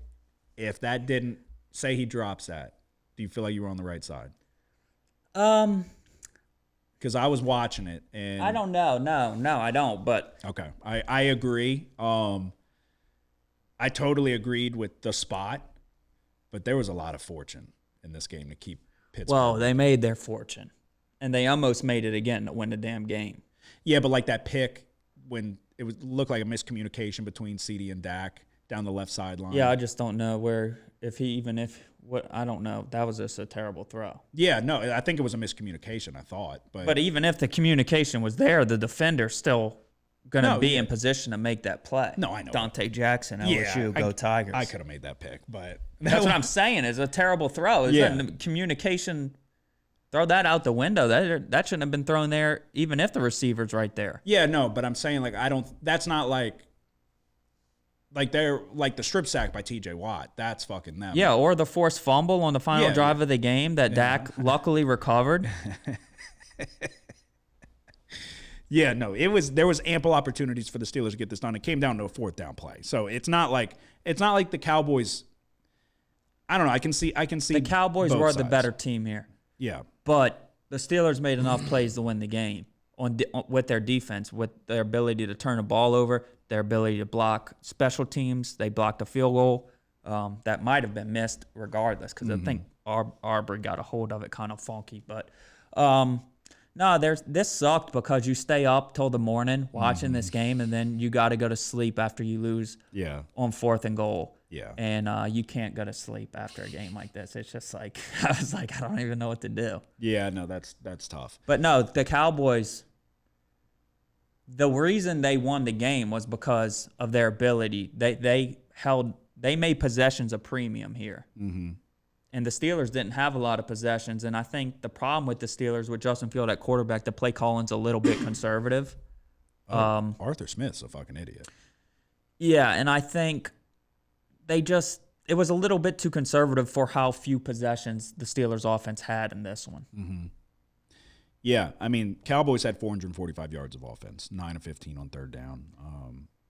if that didn't, say he drops that, do you feel like you were on the right side? Because I was watching it, and I don't know. No, I don't. But okay, I agree. I totally agreed with the spot, but there was a lot of fortune in this game to keep Pittsburgh. Well, they made their fortune, and they almost made it again to win the damn game. Yeah, but like that pick when it looked like a miscommunication between CD and Dak down the left sideline. Yeah, I just don't know I don't know. That was just a terrible throw. Yeah, no, I think it was a miscommunication, I thought. But even if the communication was there, the defender's still going to be in position to make that play. No, I know. Dante Jackson, LSU, go Tigers. I could have made that pick, but that's what I'm saying is a terrible throw. The communication, throw that out the window. That shouldn't have been thrown there even if the receiver's right there. Yeah, no, but I'm saying that's not like they're like the strip sack by TJ Watt. That's fucking them. Yeah, or the forced fumble on the final drive of the game that Dak luckily recovered. Yeah, no, there was ample opportunities for the Steelers to get this done. It came down to a 4th down play. So it's not like the Cowboys. I don't know. I can see the Cowboys were the better team here. Yeah. But the Steelers made enough plays to win the game with their defense, with their ability to turn the ball over, their ability to block special teams. They blocked a field goal that might have been missed regardless because I think Arbery got a hold of it kind of funky. But this sucked because you stay up till the morning watching this game, and then you got to go to sleep after you lose on 4th and goal. Yeah. And you can't go to sleep after a game like this. It's just like, I was like, I don't even know what to do. Yeah, no, that's tough. But no, the Cowboys, the reason they won the game was because of their ability. They made possessions a premium here. Mm-hmm. And the Steelers didn't have a lot of possessions. And I think the problem with the Steelers with Justin Field at quarterback, the play calling's a little bit conservative. Arthur Smith's a fucking idiot. Yeah, and I think it was a little bit too conservative for how few possessions the Steelers offense had in this one. Mm-hmm. Yeah, I mean, Cowboys had 445 yards of offense, 9 of 15 on 3rd down.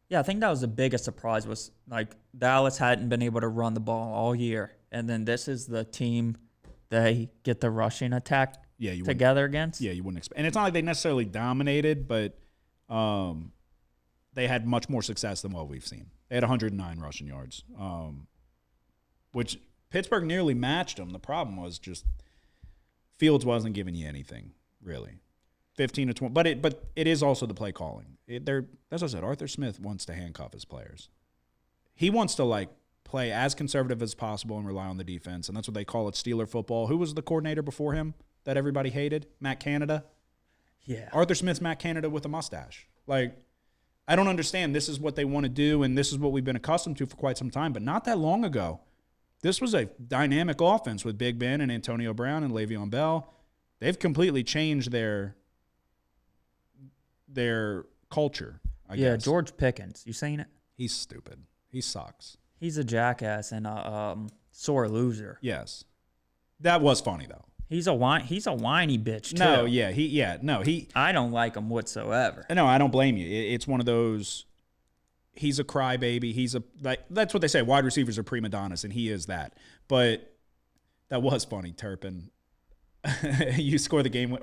Yeah, I think that was the biggest surprise was like Dallas hadn't been able to run the ball all year. And then this is the team they get the rushing attack together against. Yeah, you wouldn't expect. And it's not like they necessarily dominated, but they had much more success than what we've seen. They had 109 rushing yards, which Pittsburgh nearly matched them. The problem was just Fields wasn't giving you anything, really. 15 to 20. But it is also the play calling. As I said, Arthur Smith wants to handcuff his players. He wants to, play as conservative as possible and rely on the defense, and that's what they call it, Steeler football. Who was the coordinator before him that everybody hated? Matt Canada? Yeah. Arthur Smith's Matt Canada with a mustache. I don't understand. This is what they want to do, and this is what we've been accustomed to for quite some time. But not that long ago, this was a dynamic offense with Big Ben and Antonio Brown and Le'Veon Bell. They've completely changed their culture, I guess. Yeah, George Pickens. You seen it? He's stupid. He sucks. He's a jackass and a sore loser. Yes. That was funny, though. He's a whiny bitch, too. No, yeah, I don't like him whatsoever. No, I don't blame you. It's one of those, he's a crybaby. That's what they say. Wide receivers are prima donnas, and he is that. But that was funny, Turpin. You score the game, it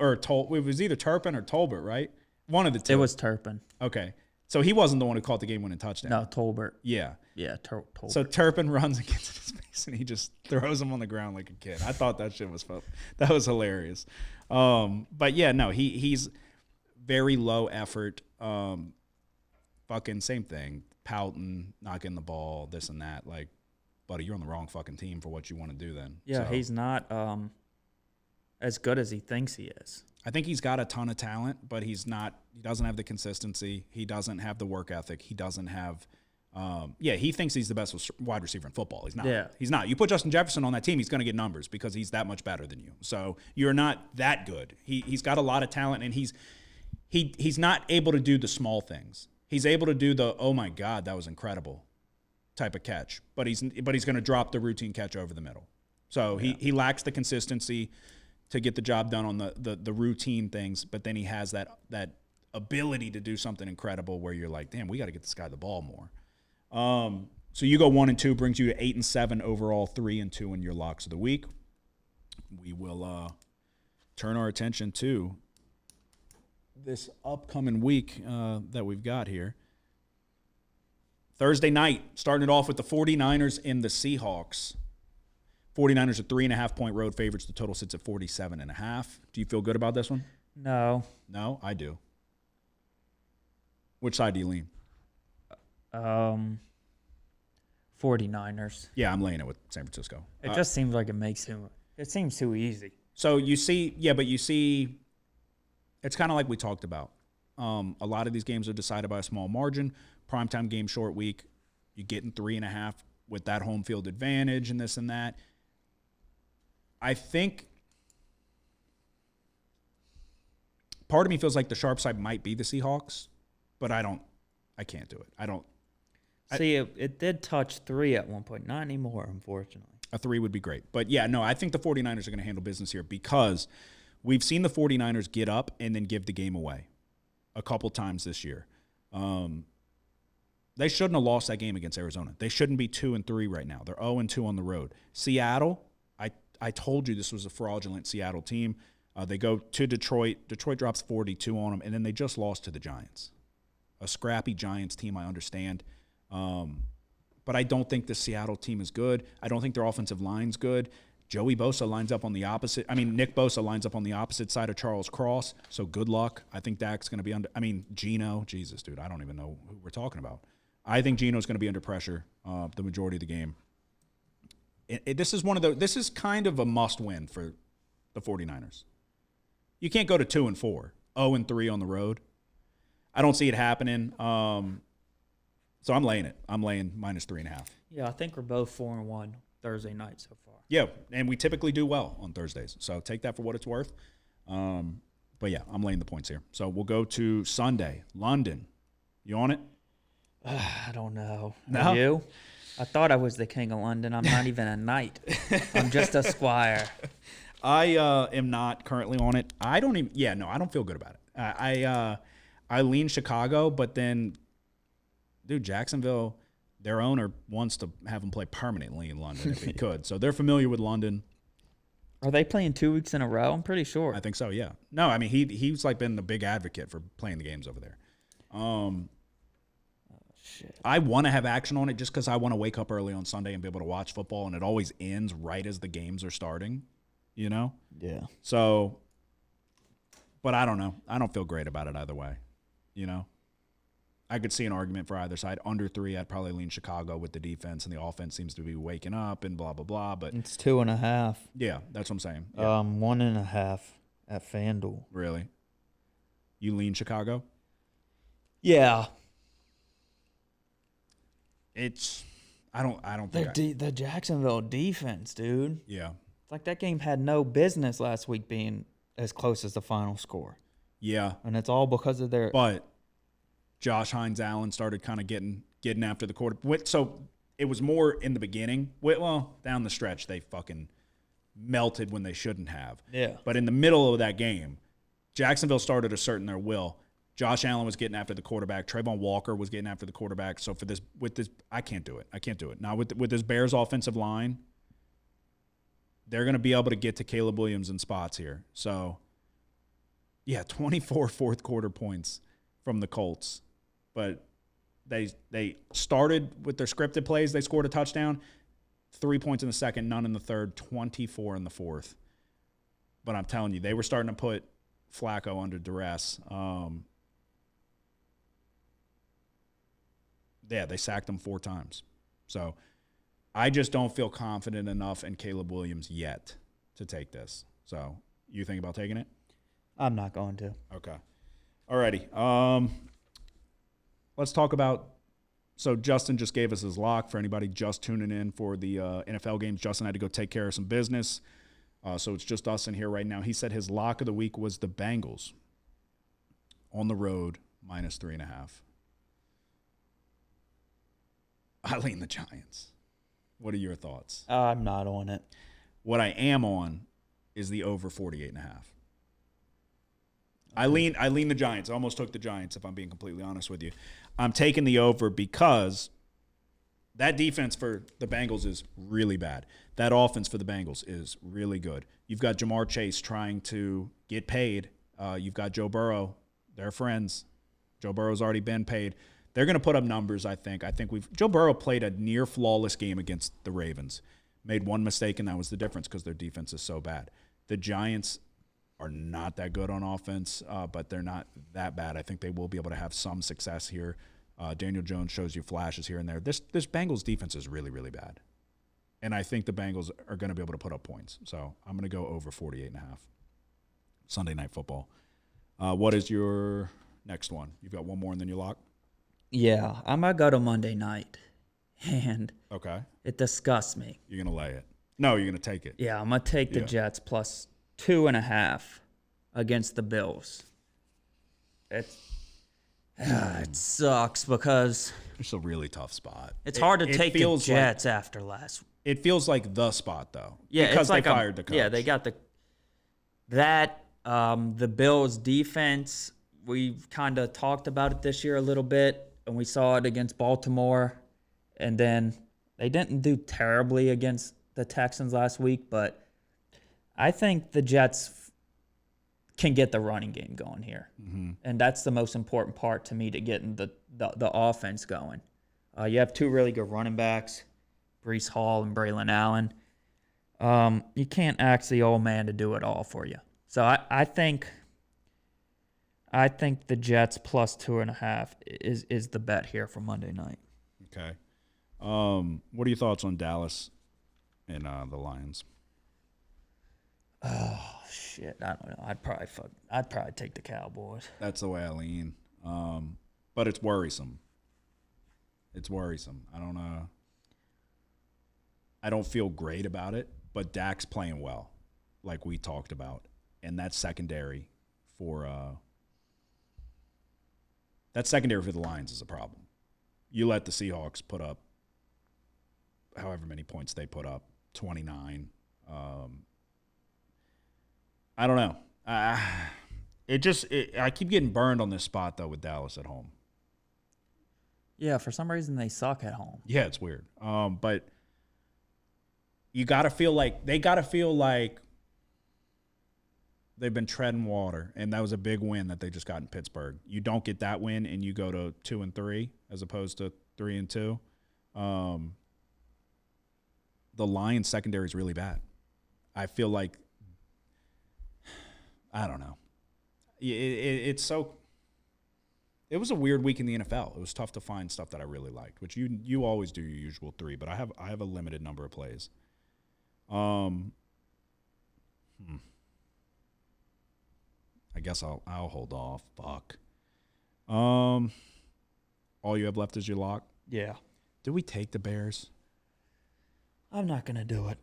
was either Turpin or Tolbert, right? One of the two. It was Turpin. Okay. So he wasn't the one who caught the game-winning touchdown. No, Tolbert. Yeah. Yeah, Tolbert. So Turpin runs and gets in his face, and he just throws him on the ground like a kid. I thought that shit was fun. That was hilarious. But yeah, no, he's very low effort. Fucking same thing. Pouting, not getting the ball, this and that. Like, buddy, you're on the wrong fucking team for what you want to do then. Yeah, So, he's not as good as he thinks he is. I think he's got a ton of talent, but he doesn't have the consistency. He doesn't have the work ethic. He doesn't have, he thinks he's the best wide receiver in football. He's not. Yeah. He's not. You put Justin Jefferson on that team, he's going to get numbers because he's that much better than you. So you're not that good. He's got a lot of talent, and he's not able to do the small things. He's able to do the, oh my God, that was incredible type of catch, but he's going to drop the routine catch over the middle. So he lacks the consistency to get the job done on the routine things, but then he has that ability to do something incredible where you're like, damn, we got to get this guy the ball more. So you go 1-2, brings you to 8-7 overall, 3-2 in your locks of the week. We will turn our attention to this upcoming week that we've got here. Thursday night, starting it off with the 49ers and the Seahawks. 49ers are 3.5-point road favorites. The total sits at 47.5. Do you feel good about this one? No. No, I do. Which side do you lean? 49ers. Yeah, I'm laying it with San Francisco. It just seems like it seems too easy. So you see, it's kind of like we talked about. A lot of these games are decided by a small margin. Primetime game, short week. You get in 3.5 with that home field advantage and this and that. I think part of me feels like the sharp side might be the Seahawks, but I can't do it. It did touch 3 at one point. Not anymore, unfortunately. A 3 would be great. But yeah, no, I think the 49ers are going to handle business here because we've seen the 49ers get up and then give the game away a couple times this year. They shouldn't have lost that game against Arizona. They shouldn't be 2-3 right now. They're 0-2 on the road. Seattle, I told you this was a fraudulent Seattle team. They go to Detroit. Detroit drops 42 on them, and then they just lost to the Giants. A scrappy Giants team, I understand. But I don't think the Seattle team is good. I don't think their offensive line's good. Nick Bosa lines up on the opposite side of Charles Cross, so good luck. I think Dak's going to be Geno, Jesus, dude, I don't even know who we're talking about. I think Geno's going to be under pressure the majority of the game. This is kind of a must-win for the 49ers. You can't go to 2-4, 0-3 on the road. I don't see it happening. So I'm laying it. I'm laying -3.5. Yeah, I think we're both 4-1 Thursday night so far. Yeah, and we typically do well on Thursdays. So take that for what it's worth. But yeah, I'm laying the points here. So we'll go to Sunday, London. You on it? I don't know. No? Are you? I thought I was the king of London. I'm not even a knight. I'm just a squire. I am not currently on it. I don't feel good about it. I lean Chicago, but then, dude, Jacksonville, their owner wants to have them play permanently in London if he could. So they're familiar with London. Are they playing 2 weeks in a row? I'm pretty sure. I think so, yeah. No, I mean, he's like been the big advocate for playing the games over there. Shit. I want to have action on it just because I want to wake up early on Sunday and be able to watch football, and it always ends right as the games are starting, you know? Yeah. So, but I don't know. I don't feel great about it either way, you know? I could see an argument for either side. Under 3, I'd probably lean Chicago with the defense, and the offense seems to be waking up and blah, blah, blah. But It's 2.5. yeah, that's what I'm saying. Yeah. 1.5 at FanDuel. Really? You lean Chicago? Yeah. I don't think The Jacksonville defense, dude. yeah. It's like that game had no business last week being as close as the final score. Yeah. And it's all because of their... But Josh Hines Allen started kind of getting after the quarter. So it was more in the beginning. Well, down the stretch, they fucking melted when they shouldn't have. Yeah. But in the middle of that game, Jacksonville started asserting their will. Josh Allen was getting after the quarterback. Trayvon Walker was getting after the quarterback. So with this, I can't do it. Now with this Bears offensive line, they're going to be able to get to Caleb Williams in spots here. So, yeah, 24 fourth quarter points from the Colts. But they started with their scripted plays. They scored a touchdown. 3 points in the second, none in the third, 24 in the fourth. But I'm telling you, they were starting to put Flacco under duress. They sacked him 4 times. So I just don't feel confident enough in Caleb Williams yet to take this. So you think about taking it? I'm not going to. Okay. Alrighty. Let's talk about. So Justin just gave us his lock. For anybody just tuning in for the NFL games, Justin had to go take care of some business. So it's just us in here right now. He said his lock of the week was the Bengals on the road, -3.5. I lean the Giants. What are your thoughts? I'm not on it. What I am on is the over 48.5. I lean the Giants. I almost took the Giants, if I'm being completely honest with you. I'm taking the over because that defense for the Bengals is really bad. That offense for the Bengals is really good. You've got Jamar Chase trying to get paid. You've got Joe Burrow. They're friends. Joe Burrow's already been paid. They're going to put up numbers, I think. Joe Burrow played a near flawless game against the Ravens. Made one mistake, and that was the difference because their defense is so bad. The Giants are not that good on offense, but they're not that bad. I think they will be able to have some success here. Daniel Jones shows you flashes here and there. This Bengals defense is really, really bad. And I think the Bengals are going to be able to put up points. So I'm going to go over 48.5. Sunday Night Football. What is your next one? You've got one more and then you lock? Yeah, I'm going to go to Monday night. And okay, it disgusts me. You're going to lay it. No, you're going to take it. Yeah, I'm going to take the Jets plus 2.5 against the Bills. It sucks because it's a really tough spot. It's hard to take the Jets after last. It feels like the spot though. Yeah, because it's like they fired the coach. Yeah, they got the Bills defense. We've kind of talked about it this year a little bit, and we saw it against Baltimore, and then they didn't do terribly against the Texans last week, but I think the Jets can get the running game going here. Mm-hmm. And that's the most important part to me to getting the offense going. You have 2 really good running backs, Breece Hall and Braylon Allen. You can't ask the old man to do it all for you. So I think the Jets plus 2.5 is the bet here for Monday night. Okay. What are your thoughts on Dallas and the Lions? Oh shit! I don't know. I'd probably take the Cowboys. That's the way I lean. But it's worrisome. It's worrisome. I don't feel great about it, but Dak's playing well, like we talked about, and that's secondary for the Lions is a problem. You let the Seahawks put up however many points they put up, 29. I don't know. I keep getting burned on this spot, though, with Dallas at home. Yeah, for some reason they suck at home. Yeah, it's weird. But they got to feel like they've been treading water, and that was a big win that they just got in Pittsburgh. You don't get that win, and you go to 2-3 as opposed to 3-2. The Lions secondary is really bad. I feel like, I don't know. It was a weird week in the NFL. It was tough to find stuff that I really liked, which you always do your usual 3, but I have a limited number of plays. I guess I'll hold off. Fuck. All you have left is your lock? Yeah. Do we take the Bears? I'm not going to do it.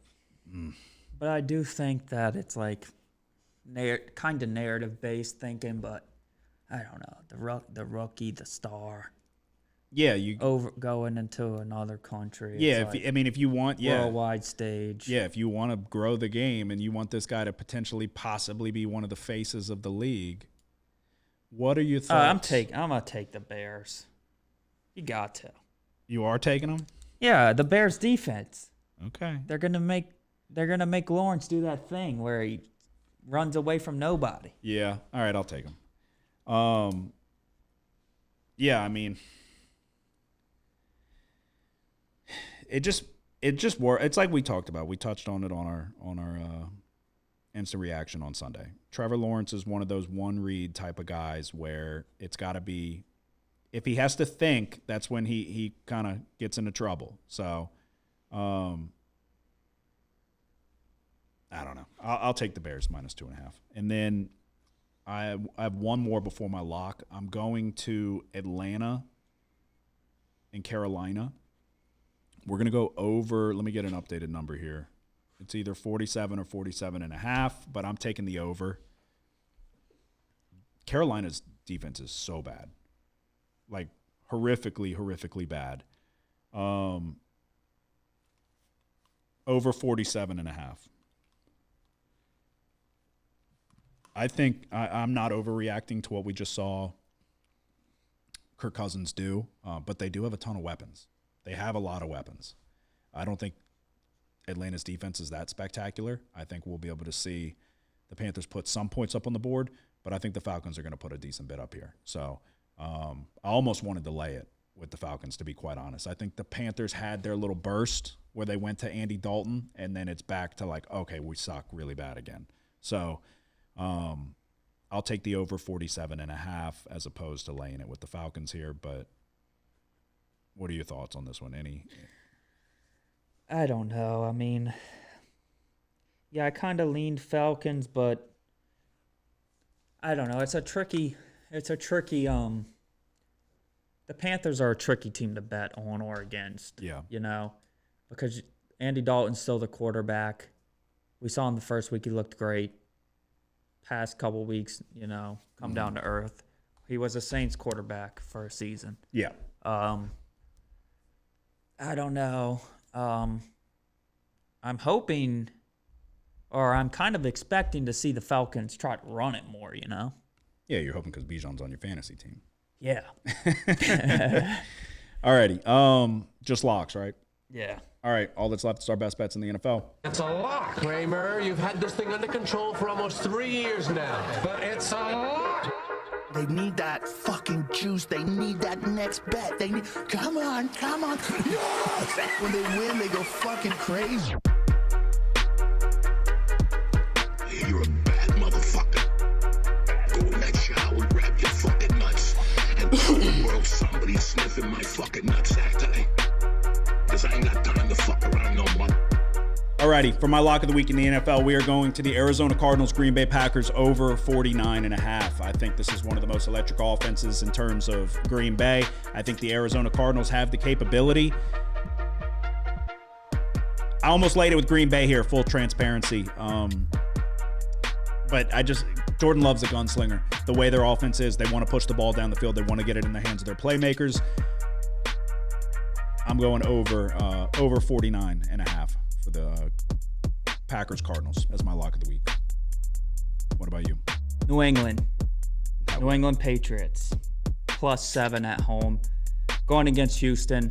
But I do think that it's like kind of narrative-based thinking, but I don't know. The rookie, the star. Yeah, you going into another country. Yeah, if you want, worldwide stage. Yeah, if you want to grow the game and you want this guy to potentially, possibly be one of the faces of the league, what are your thoughts? I'm gonna take the Bears. You got to. You are taking them? Yeah, the Bears defense. Okay. They're gonna make Lawrence do that thing where he runs away from nobody. Yeah. All right, I'll take him. Yeah, I mean, it's like we talked about. We touched on it on our instant reaction on Sunday. Trevor Lawrence is one of those one-read type of guys where it's got to be, if he has to think, that's when he kind of gets into trouble. So, I don't know. I'll take the Bears -2.5. And then I have one more before my lock. I'm going to Atlanta and Carolina. We're going to go over. Let me get an updated number here. It's either 47 or 47.5, but I'm taking the over. Carolina's defense is so bad. Like, horrifically bad. Over 47.5. I think I'm not overreacting to what we just saw Kirk Cousins do, but they do have a ton of weapons. They have a lot of weapons. I don't think Atlanta's defense is that spectacular. I think we'll be able to see the Panthers put some points up on the board, but I think the Falcons are going to put a decent bit up here. So I almost wanted to lay it with the Falcons, to be quite honest. I think the Panthers had their little burst where they went to Andy Dalton, and then it's back to like, okay, we suck really bad again. So I'll take the over 47.5 as opposed to laying it with the Falcons here. But what are your thoughts on this one? I don't know. I mean, yeah, I kind of leaned Falcons, but I don't know. It's a tricky, the Panthers are a tricky team to bet on or against. Yeah. You know, because Andy Dalton's still the quarterback. We saw him the first week. He looked great. Past couple weeks, you know, come down to earth. He was a Saints quarterback for a season. Yeah. I don't know. I'm hoping, or I'm kind of expecting to see the Falcons try to run it more, you know? Yeah, you're hoping because Bijan's on your fantasy team. Yeah. Alrighty. Just locks, right? Yeah. All right, all that's left is our best bets in the NFL. It's a lock, Kramer. You've had this thing under control for almost 3 years now. But it's a lock. They need that fucking juice. They need that next bet. They need. Come on. Yes! When they win, they go fucking crazy. You're a bad motherfucker. Go in that shower, grab your fucking nuts, and tell the world somebody's sniffing my fucking nutsack today. Because I ain't got time to fuck around no more. Alrighty, for my lock of the week in the NFL, we are going to the Arizona Cardinals Green Bay Packers over 49.5. I think this is one of the most electric offenses in terms of Green Bay. I think the Arizona Cardinals have the capability. I almost laid it with Green Bay here, full transparency. But Jordan Love's a gunslinger. The way their offense is, they want to push the ball down the field. They want to get it in the hands of their playmakers. I'm going over 49.5 for the Packers Cardinals as my lock of the week. What about you? New England Patriots +7 at home, going against Houston.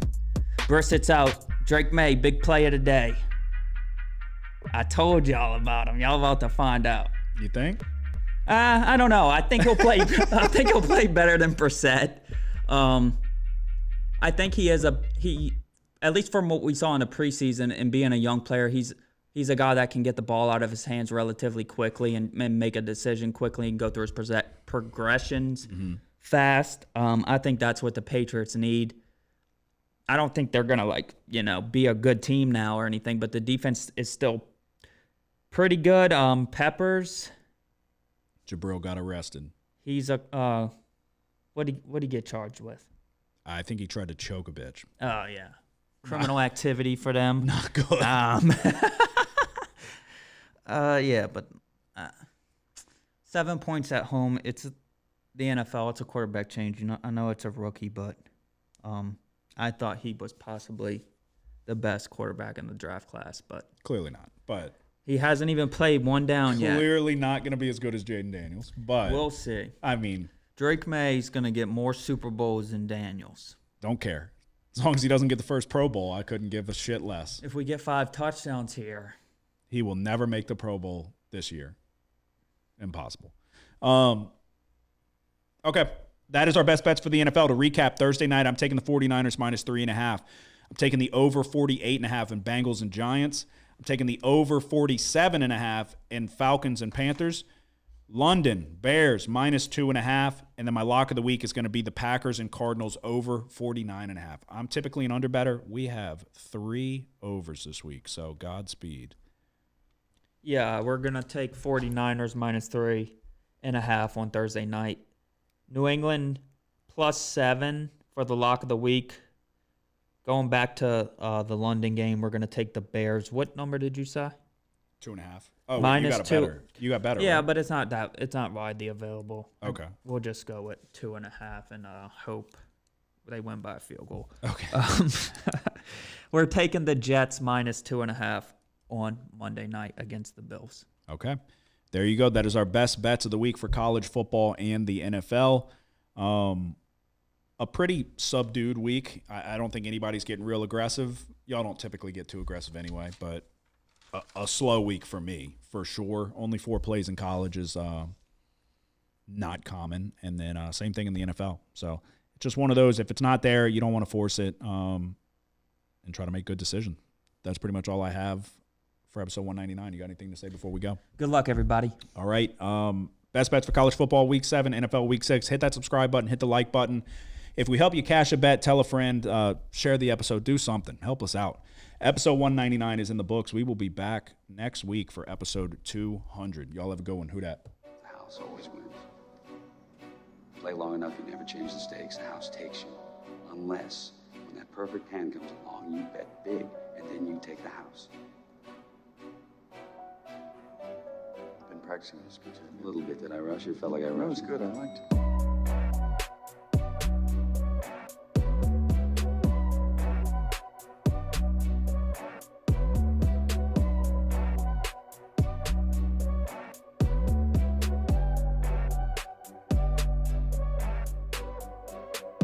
Brissett's out. Drake May, big play of the day. I told y'all about him. Y'all about to find out. You think? I don't know. I think he'll play. I think he'll play better than Brissett. I think he at least from what we saw in the preseason and being a young player, he's a guy that can get the ball out of his hands relatively quickly and make a decision quickly and go through his progressions fast. I think that's what the Patriots need. I don't think they're gonna be a good team now or anything, but the defense is still pretty good. Peppers. Jabril got arrested. He's a what'd he get charged with? I think he tried to choke a bitch. Oh, yeah. Criminal activity for them. Not good. Yeah, but 7 points at home. It's the NFL. It's a quarterback change. I know it's a rookie, but I thought he was possibly the best quarterback in the draft class. But Clearly not. But he hasn't even played one down yet. clearly not going to be as good as Jaden Daniels. But We'll see. I mean, Drake May's going to get more Super Bowls than Daniels. don't care. As long as he doesn't get the first Pro Bowl, I couldn't give a shit less. If we get 5 touchdowns here. He will never make the Pro Bowl this year. Impossible. Okay. That is our best bets for the NFL. To recap, Thursday night, I'm taking the 49ers -3.5. I'm taking the over 48.5 in Bengals and Giants. I'm taking the over 47.5 in Falcons and Panthers. London, Bears, -2.5. And then my lock of the week is going to be the Packers and Cardinals over 49.5. I'm typically an underbetter. We have 3 overs this week, so Godspeed. Yeah, we're going to take 49ers -3.5 on Thursday night. New England +7 for the lock of the week. Going back to the London game, we're going to take the Bears. What number did you say? 2.5. Oh, -2. you got a better. You got better. Yeah, right? but it's not widely available. Okay. We'll just go with 2.5 and hope they win by a field goal. Okay. We're taking the Jets -2.5 on Monday night against the Bills. Okay. There you go. That is our best bets of the week for college football and the NFL. A pretty subdued week. I don't think anybody's getting real aggressive. Y'all don't typically get too aggressive anyway, but a slow week for me, for sure. Only 4 plays in college is not common. And then same thing in the NFL. So it's just one of those. If it's not there, you don't want to force it and try to make good decisions. That's pretty much all I have for episode 199. You got anything to say before we go? Good luck, everybody. All right. Best bets for college football week 7, NFL week 6. Hit that subscribe button. Hit the like button. If we help you cash a bet, tell a friend, share the episode, do something. Help us out. Episode 199 is in the books. We will be back next week for episode 200. Y'all have a good one. Who dat? The house always wins. Play long enough, you never change the stakes. The house takes you. Unless, when that perfect hand comes along, you bet big, and then you take the house. I've been practicing this good. A little bit. Did I rush you? Felt like I rushed. That was good. I liked it.